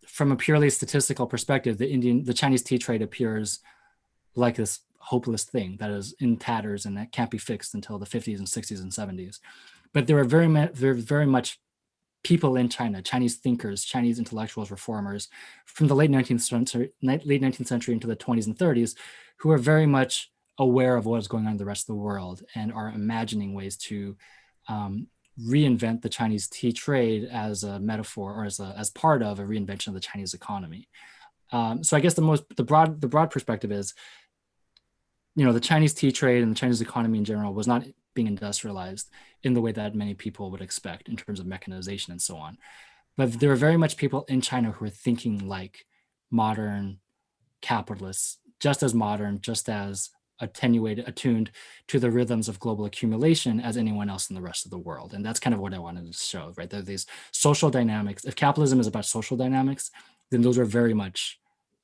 from a purely statistical perspective, the Chinese tea trade appears like this hopeless thing that is in tatters and that can't be fixed until the 50s and 60s and 70s. But there are very much people in China, Chinese thinkers, Chinese intellectuals, reformers, from the late 19th century into the 20s and 30s, who are very much aware of what is going on in the rest of the world and are imagining ways to reinvent the Chinese tea trade as a metaphor or as part of a reinvention of the Chinese economy. So I guess the broad perspective is, the Chinese tea trade and the Chinese economy in general was not being industrialized in the way that many people would expect in terms of mechanization and so on. But there were very much people in China who were thinking like modern capitalists, just as modern, just as attuned to the rhythms of global accumulation as anyone else in the rest of the world. And that's kind of what I wanted to show, right? There are these social dynamics. If capitalism is about social dynamics, then those are very much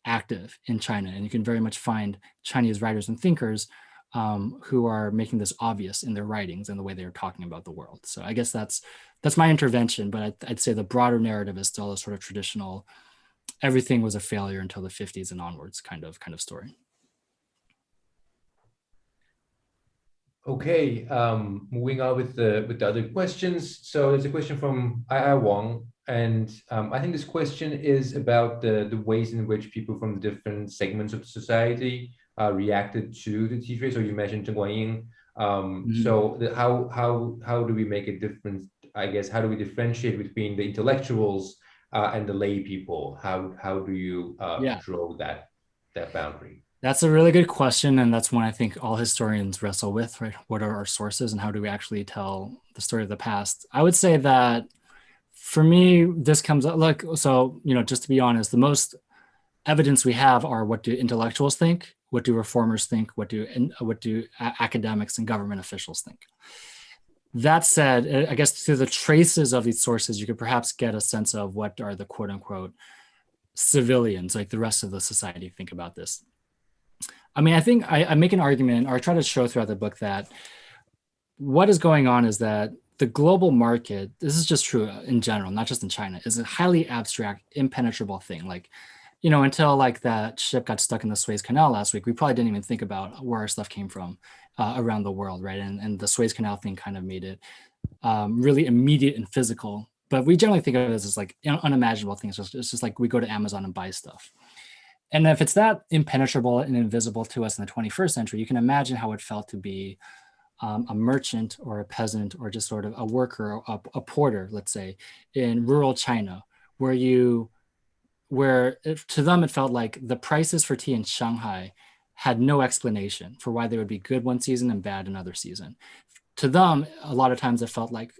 active in China. And you can very much find Chinese writers and thinkers who are making this obvious in their writings and the way they're talking about the world. So I guess that's my intervention, but I'd say the broader narrative is still a sort of traditional, everything was a failure until the 50s and onwards kind of story. Okay, moving on with the other questions. So there's a question from I Wang, and I think this question is about the ways in which people from the different segments of society reacted to the tea trade. So you mentioned Zheng Guanyin. So how do we make a difference? I guess how do we differentiate between the intellectuals and the lay people? How do you draw that boundary? That's a really good question. And that's one I think all historians wrestle with, right? What are our sources and how do we actually tell the story of the past? I would say that for me, this comes up like, so, just to be honest, the most evidence we have are what do intellectuals think? What do reformers think? What do academics and government officials think? That said, I guess through the traces of these sources, you could perhaps get a sense of what are the quote unquote civilians, like the rest of the society, think about this. I mean, I think I make an argument, or I try to show throughout the book, that what is going on is that the global market, this is just true in general, not just in China, is a highly abstract, impenetrable thing. Like, until like that ship got stuck in the Suez Canal last week, we probably didn't even think about where our stuff came from around the world, right? And the Suez Canal thing kind of made it really immediate and physical. But we generally think of it as like unimaginable things. It's just like we go to Amazon and buy stuff. And if it's that impenetrable and invisible to us in the 21st century, you can imagine how it felt to be a merchant or a peasant or just sort of a worker, a porter, let's say, in rural China, to them it felt like the prices for tea in Shanghai had no explanation for why they would be good one season and bad another season. To them, a lot of times it felt like,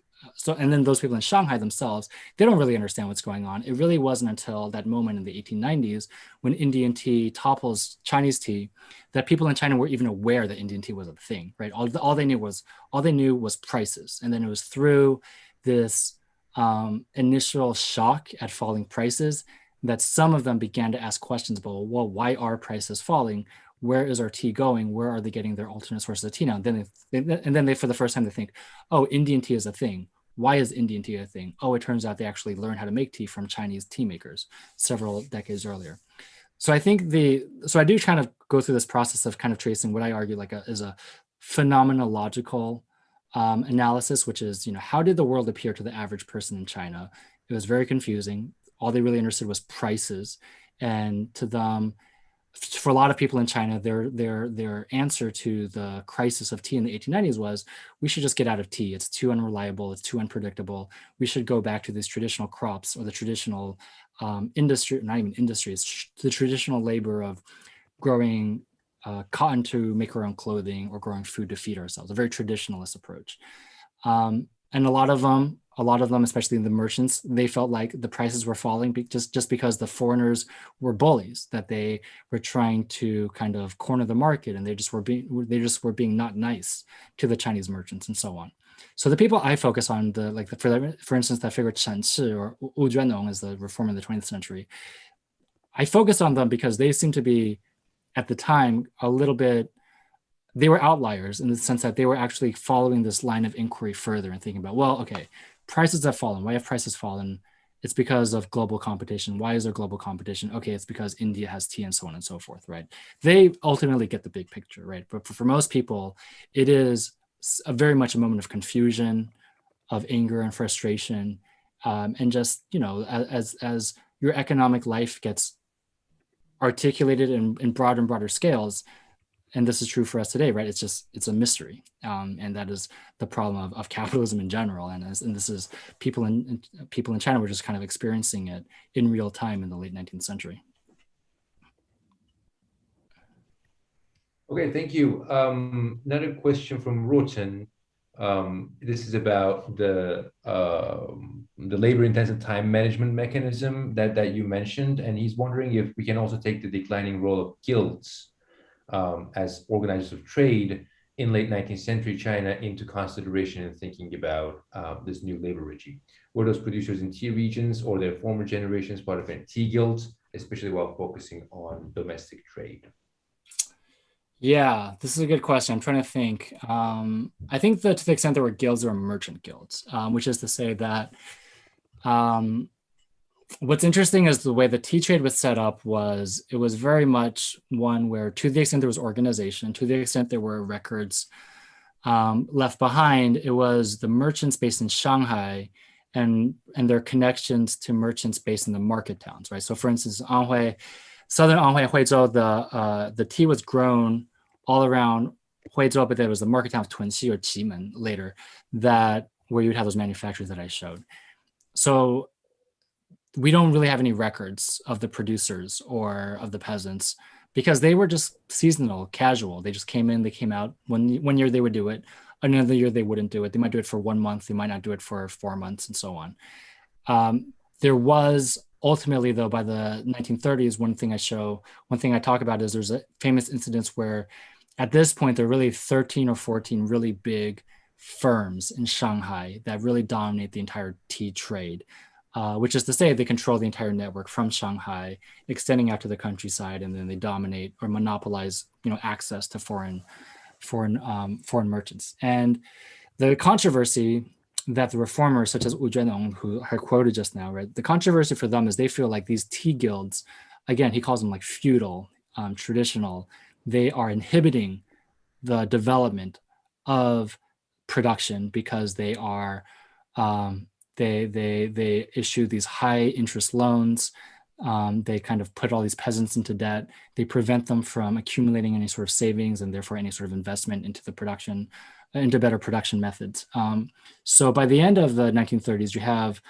and then those people in Shanghai themselves, they don't really understand what's going on. It really wasn't until that moment in the 1890s when Indian tea topples Chinese tea that people in China were even aware that Indian tea was a thing, right? All they knew was prices. And then it was through this initial shock at falling prices that some of them began to ask questions about, well, why are prices falling? Where is our tea going? Where are they getting their alternate sources of tea now? And then they, for the first time, they think, oh, Indian tea is a thing. Why is Indian tea a thing? Oh, it turns out they actually learned how to make tea from Chinese tea makers several decades earlier. So I think I do kind of go through this process of kind of tracing what I argue is a phenomenological analysis, which is, how did the world appear to the average person in China? It was very confusing. All they really understood was prices. And to them, for a lot of people in China, their answer to the crisis of tea in the 1890s was, we should just get out of tea. It's too unreliable. It's too unpredictable. We should go back to these traditional crops or the traditional industry, not even industries, the traditional labor of growing cotton to make our own clothing or growing food to feed ourselves, a very traditionalist approach. And a lot of them, especially the merchants, they felt like the prices were falling just because the foreigners were bullies, that they were trying to kind of corner the market, and they just were being not nice to the Chinese merchants and so on. So the people I focus on, for instance, that figure Chen Chi or Wu Juanong as the reformer in the 20th century, I focus on them because they seem to be, at the time, they were outliers in the sense that they were actually following this line of inquiry further and thinking about, well, okay, prices have fallen. Why have prices fallen? It's because of global competition. Why is there global competition? Okay, it's because India has tea and so on and so forth, right? They ultimately get the big picture, right? But for most people, it is very much a moment of confusion, of anger and frustration, and just, as your economic life gets articulated in broader and broader scales, and this is true for us today, right? It's a mystery, and that is the problem of capitalism in general. And this is people in China were just kind of experiencing it in real time in the late 19th century. Okay, thank you. Another question from Roten. This is about the labor-intensive time management mechanism that you mentioned, and he's wondering if we can also take the declining role of guilds as organizers of trade in late 19th century China into consideration in thinking about this new labor regime. Were those producers in tea regions or their former generations part of any tea guilds, especially while focusing on domestic trade? Yeah, this is a good question. I'm trying to think. I think that to the extent there were guilds, there were merchant guilds, which is to say that um, what's interesting is the way the tea trade was set up was it was very much one where, to the extent there was organization, to the extent there were records left behind, it was the merchants based in Shanghai and their connections to merchants based in the market towns, right? So, for instance, Anhui, southern Anhui, Huizhou, the tea was grown all around Huizhou, but there was the market town of Tunxi or Qimen later that where you would have those manufacturers that I showed. So we don't really have any records of the producers or of the peasants because they were just seasonal, casual. They just came in, they came out. One year they would do it, another year they wouldn't do it. They might do it for 1 month, they might not do it for 4 months, and so on. There was ultimately, though, by the 1930s, one thing I talk about is there's a famous incidents where at this point there are really 13 or 14 really big firms in Shanghai that really dominate the entire tea trade. Which is to say they control the entire network from Shanghai, extending out to the countryside, and then they dominate or monopolize, access to foreign merchants. And the controversy that the reformers, such as Wu Zhenong, who I quoted just now, right? The controversy for them is they feel like these tea guilds, again, he calls them like feudal, traditional, they are inhibiting the development of production because they are they issue these high interest loans. They kind of put all these peasants into debt. They prevent them from accumulating any sort of savings and therefore any sort of investment into the production, into better production methods. So by the end of the 1930s, you have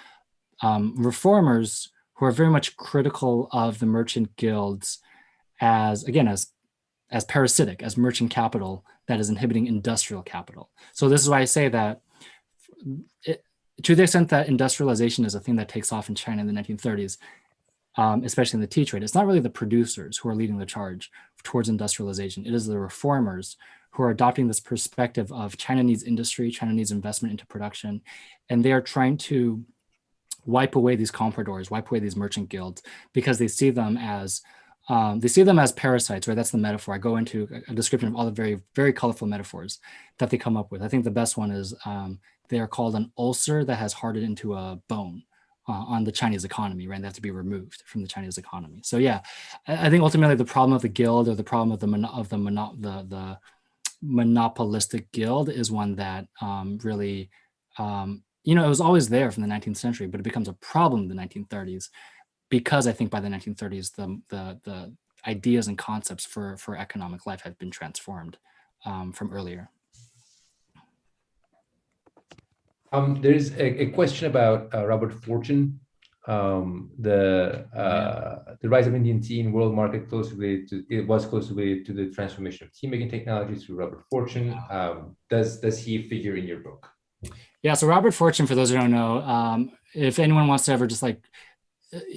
reformers who are very much critical of the merchant guilds as, again, as parasitic, as merchant capital that is inhibiting industrial capital. So this is why I say that to the extent that industrialization is a thing that takes off in China in the 1930s, especially in the tea trade, it's not really the producers who are leading the charge towards industrialization. It is the reformers who are adopting this perspective of China needs industry, China needs investment into production, and they are trying to wipe away these compradors, wipe away these merchant guilds, because they see them as parasites, right? That's the metaphor. I go into a description of all the very, very colorful metaphors that they come up with. I think the best one is they are called an ulcer that has hardened into a bone on the Chinese economy, right? They have to be removed from the Chinese economy. So yeah, I think ultimately the problem of the guild or the problem of the monopolistic guild is one that really, it was always there from the 19th century, but it becomes a problem in the 1930s because I think by the 1930s, the ideas and concepts for economic life have been transformed from earlier. There's a question about Robert Fortune, the rise of Indian tea in world market was closely related to the transformation of tea making technology through Robert Fortune. Does he figure in your book? Yeah, so Robert Fortune, for those who don't know, if anyone wants to ever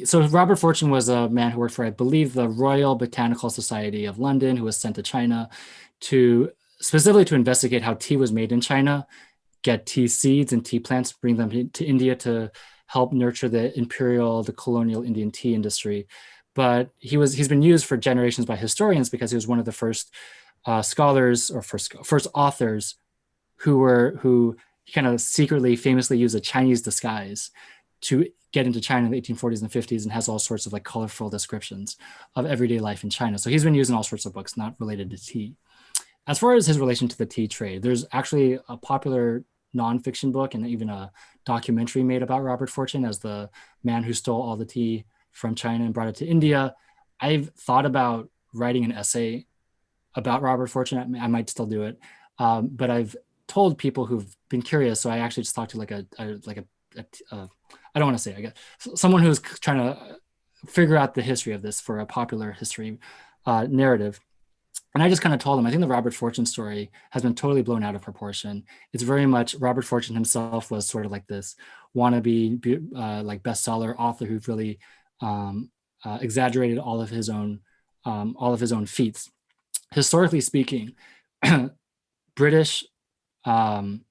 so Robert Fortune was a man who worked for, I believe, the Royal Botanical Society of London, who was sent to China specifically to investigate how tea was made in China, get tea seeds and tea plants, bring them to India to help nurture the colonial Indian tea industry. But he's been used for generations by historians because he was one of the first scholars or first authors who kind of secretly, famously used a Chinese disguise to get into China in the 1840s and 50s and has all sorts of like colorful descriptions of everyday life in China. So he's been used in all sorts of books not related to tea. As far as his relation to the tea trade, there's actually a popular nonfiction book and even a documentary made about Robert Fortune as the man who stole all the tea from China and brought it to India. I've thought about writing an essay about Robert Fortune. I might still do it, but I've told people who've been curious. So I actually just talked to I don't want to say, I guess, someone who's trying to figure out the history of this for a popular history narrative. And I just kind of told him, I think the Robert Fortune story has been totally blown out of proportion. It's very much Robert Fortune himself was sort of like this wannabe like bestseller author who really um, exaggerated all of his own feats. Historically speaking, British um,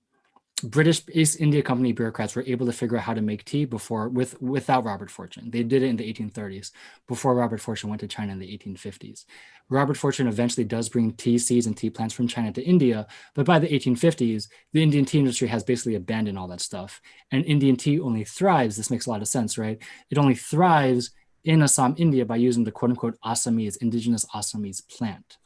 British East India Company bureaucrats were able to figure out how to make tea without Robert Fortune. They did it in the 1830s before Robert Fortune went to China in the 1850s. Robert Fortune eventually does bring tea seeds and tea plants from China to India, but by the 1850s, the Indian tea industry has basically abandoned all that stuff. And Indian tea only thrives, this makes a lot of sense, right? It only thrives in Assam, India by using the quote unquote Assamese, indigenous Assamese plant.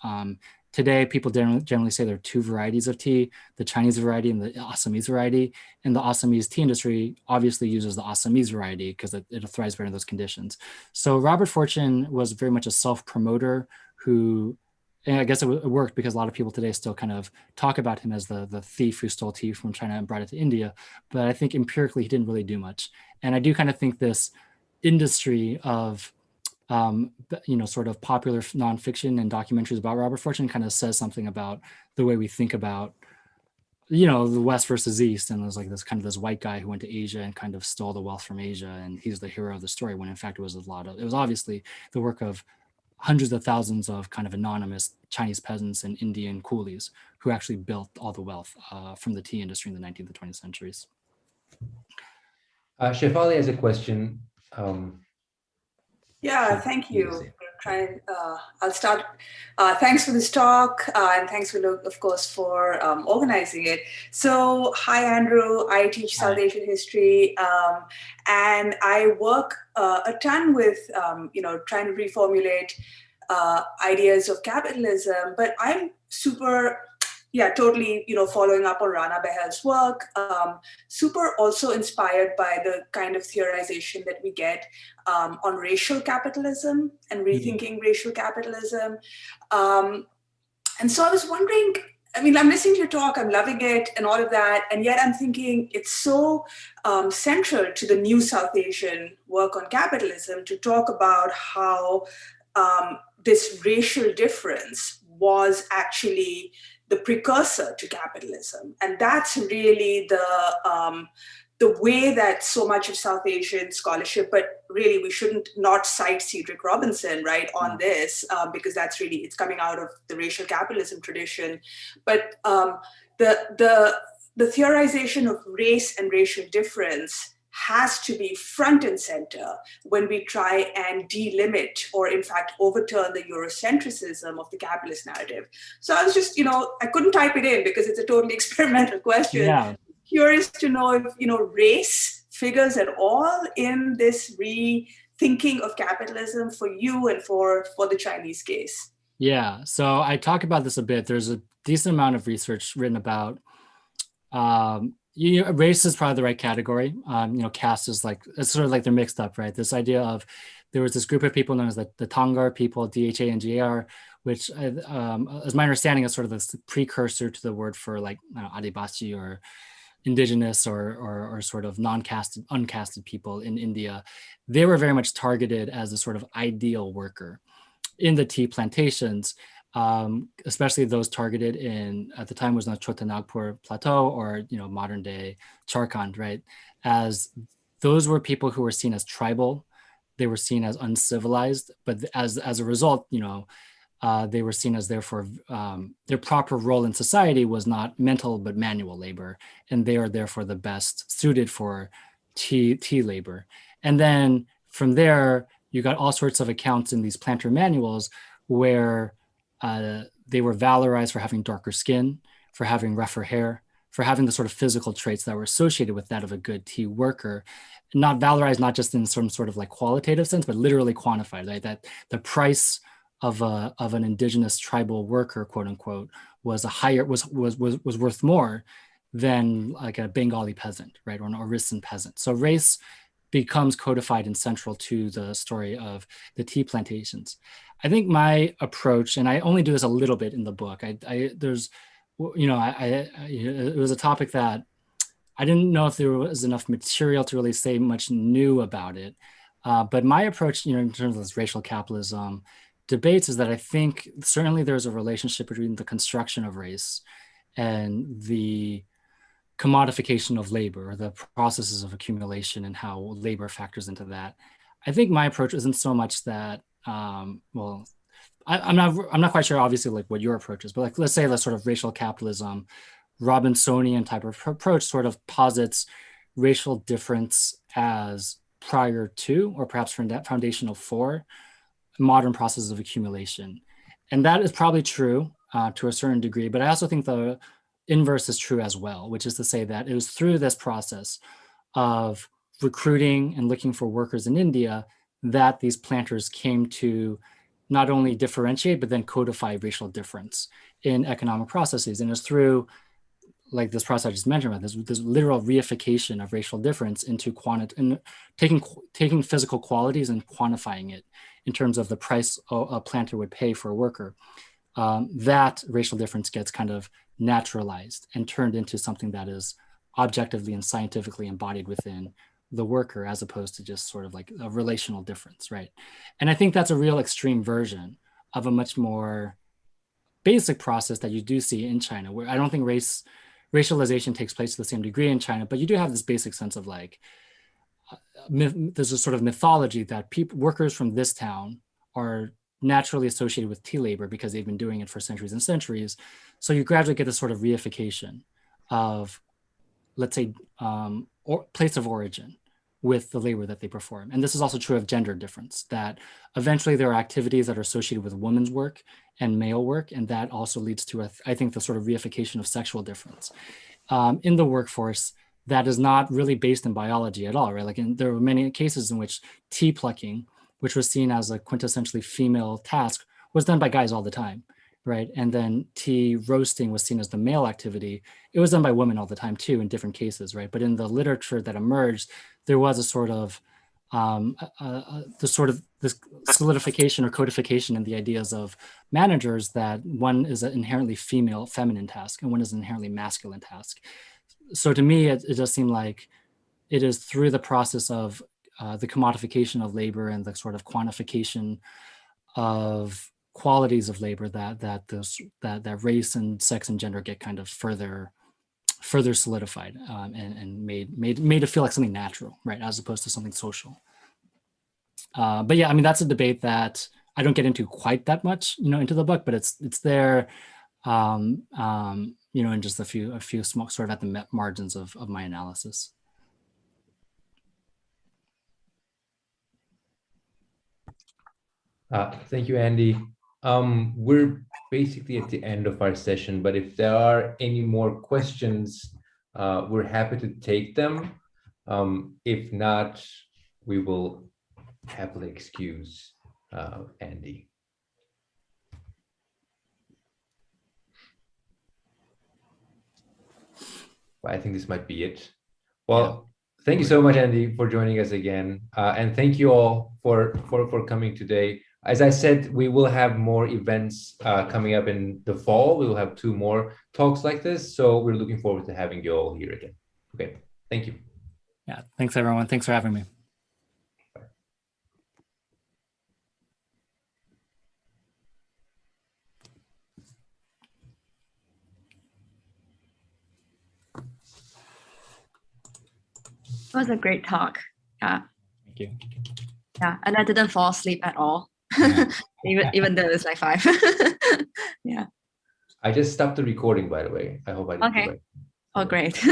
Today, people generally say there are two varieties of tea, the Chinese variety and the Assamese variety. And the Assamese tea industry obviously uses the Assamese variety because it thrives better in those conditions. So Robert Fortune was very much a self-promoter who, and I guess it worked because a lot of people today still kind of talk about him as the thief who stole tea from China and brought it to India. But I think empirically, he didn't really do much. And I do kind of think this industry of sort of popular nonfiction and documentaries about Robert Fortune kind of says something about the way we think about, the West versus East. And there's like this white guy who went to Asia and kind of stole the wealth from Asia. And he's the hero of the story, when in fact it was obviously the work of hundreds of thousands of kind of anonymous Chinese peasants and Indian coolies who actually built all the wealth from the tea industry in the 19th and 20th centuries. Shefali has a question. Yeah, thank you. I'll start. Thanks for this talk, and thanks, for, of course, for organizing it. So, hi, Andrew. I teach South Asian history, and I work a ton with, trying to reformulate ideas of capitalism. But I'm totally, following up on Rana Behel's work, super also inspired by the kind of theorization that we get on racial capitalism and rethinking racial capitalism. And so I was wondering, I'm listening to your talk, I'm loving it and all of that, and yet I'm thinking it's so central to the new South Asian work on capitalism to talk about how this racial difference was actually the precursor to capitalism. And that's really the way that so much of South Asian scholarship, but really we shouldn't not cite Cedric Robinson, right, on this, because that's really, it's coming out of the racial capitalism tradition. But the theorization of race and racial difference has to be front and center when we try and delimit or in fact overturn the Eurocentricism of the capitalist narrative. So I was just, I couldn't type it in because it's a totally experimental question. Yeah. Curious to know if, race figures at all in this rethinking of capitalism for you and for the Chinese case. Yeah, so I talk about this a bit. There's a decent amount of research written about race is probably the right category. Caste is it's sort of like they're mixed up, right? This idea of there was this group of people known as the Tangar people, DHA, which, as my understanding, is sort of the precursor to the word for Adivasi or indigenous or sort of non-casted, uncasted people in India. They were very much targeted as a sort of ideal worker in the tea plantations. Especially those targeted at the time was the Chota Nagpur Plateau or, modern day Jharkhand, right? As those were people who were seen as tribal, they were seen as uncivilized, but as a result, they were seen as therefore their proper role in society was not mental, but manual labor. And they are therefore the best suited for tea labor. And then from there, you got all sorts of accounts in these planter manuals where they were valorized for having darker skin, for having rougher hair, for having the sort of physical traits that were associated with that of a good tea worker. Not valorized, not just in some sort of qualitative sense, but literally quantified, right? That the price of an indigenous tribal worker, quote unquote, was worth more than like a Bengali peasant, right? Or an Orissaan peasant. So race becomes codified and central to the story of the tea plantations. I think my approach, and I only do this a little bit in the book. It was a topic that I didn't know if there was enough material to really say much new about it. But my approach, in terms of this racial capitalism, debates is that I think certainly there's a relationship between the construction of race and the commodification of labor, the processes of accumulation and how labor factors into that. I think my approach isn't so much that, well, I'm not quite sure, obviously, like what your approach is, but like, let's say the sort of racial capitalism, Robinsonian type of approach sort of posits racial difference as prior to, or perhaps foundational for, modern processes of accumulation. And that is probably true to a certain degree, but I also think the inverse is true as well, which is to say that it was through this process of recruiting and looking for workers in India that these planters came to not only differentiate, but then codify racial difference in economic processes. And it's through, like this process I just mentioned, about this literal reification of racial difference into taking physical qualities and quantifying it in terms of the price a planter would pay for a worker. That racial difference gets kind of naturalized and turned into something that is objectively and scientifically embodied within the worker, as opposed to just sort of like a relational difference, right? And I think that's a real extreme version of a much more basic process that you do see in China, where I don't think racialization takes place to the same degree in China, but you do have this basic sense of like, there's a sort of mythology that workers from this town are naturally associated with tea labor because they've been doing it for centuries and centuries. So you gradually get this sort of reification of, let's say, or place of origin with the labor that they perform. And this is also true of gender difference, that eventually there are activities that are associated with women's work and male work. And that also leads to, I think, the sort of reification of sexual difference in the workforce that is not really based in biology at all, right? Like there were many cases in which tea plucking, which was seen as a quintessentially female task, was done by guys all the time, right? And then tea roasting was seen as the male activity. It was done by women all the time too, in different cases, right? But in the literature that emerged, there was a sort of this solidification or codification in the ideas of managers that one is an inherently feminine task and one is an inherently masculine task. So to me, it does seem like it is through the process of the commodification of labor and the sort of quantification of qualities of labor that race and sex and gender get kind of further solidified and made to feel like something natural, right, as opposed to something social. But yeah, I mean, that's a debate that I don't get into quite that much, into the book, but it's there, in just a few small sort of at the margins of my analysis. Thank you, Andy. We're basically at the end of our session, but if there are any more questions, we're happy to take them. If not, we will happily excuse Andy. Well, I think this might be it. Well, thank you so much, Andy, for joining us again. And thank you all for coming today. As I said, we will have more events coming up in the fall. We will have 2 more talks like this. So we're looking forward to having you all here again. Okay, thank you. Yeah, thanks everyone. Thanks for having me. It was a great talk. Yeah. Thank you. Yeah, and I didn't fall asleep at all, even though it's like 5. Yeah. I just stopped the recording, by the way. I hope I didn't. Okay. Oh, great.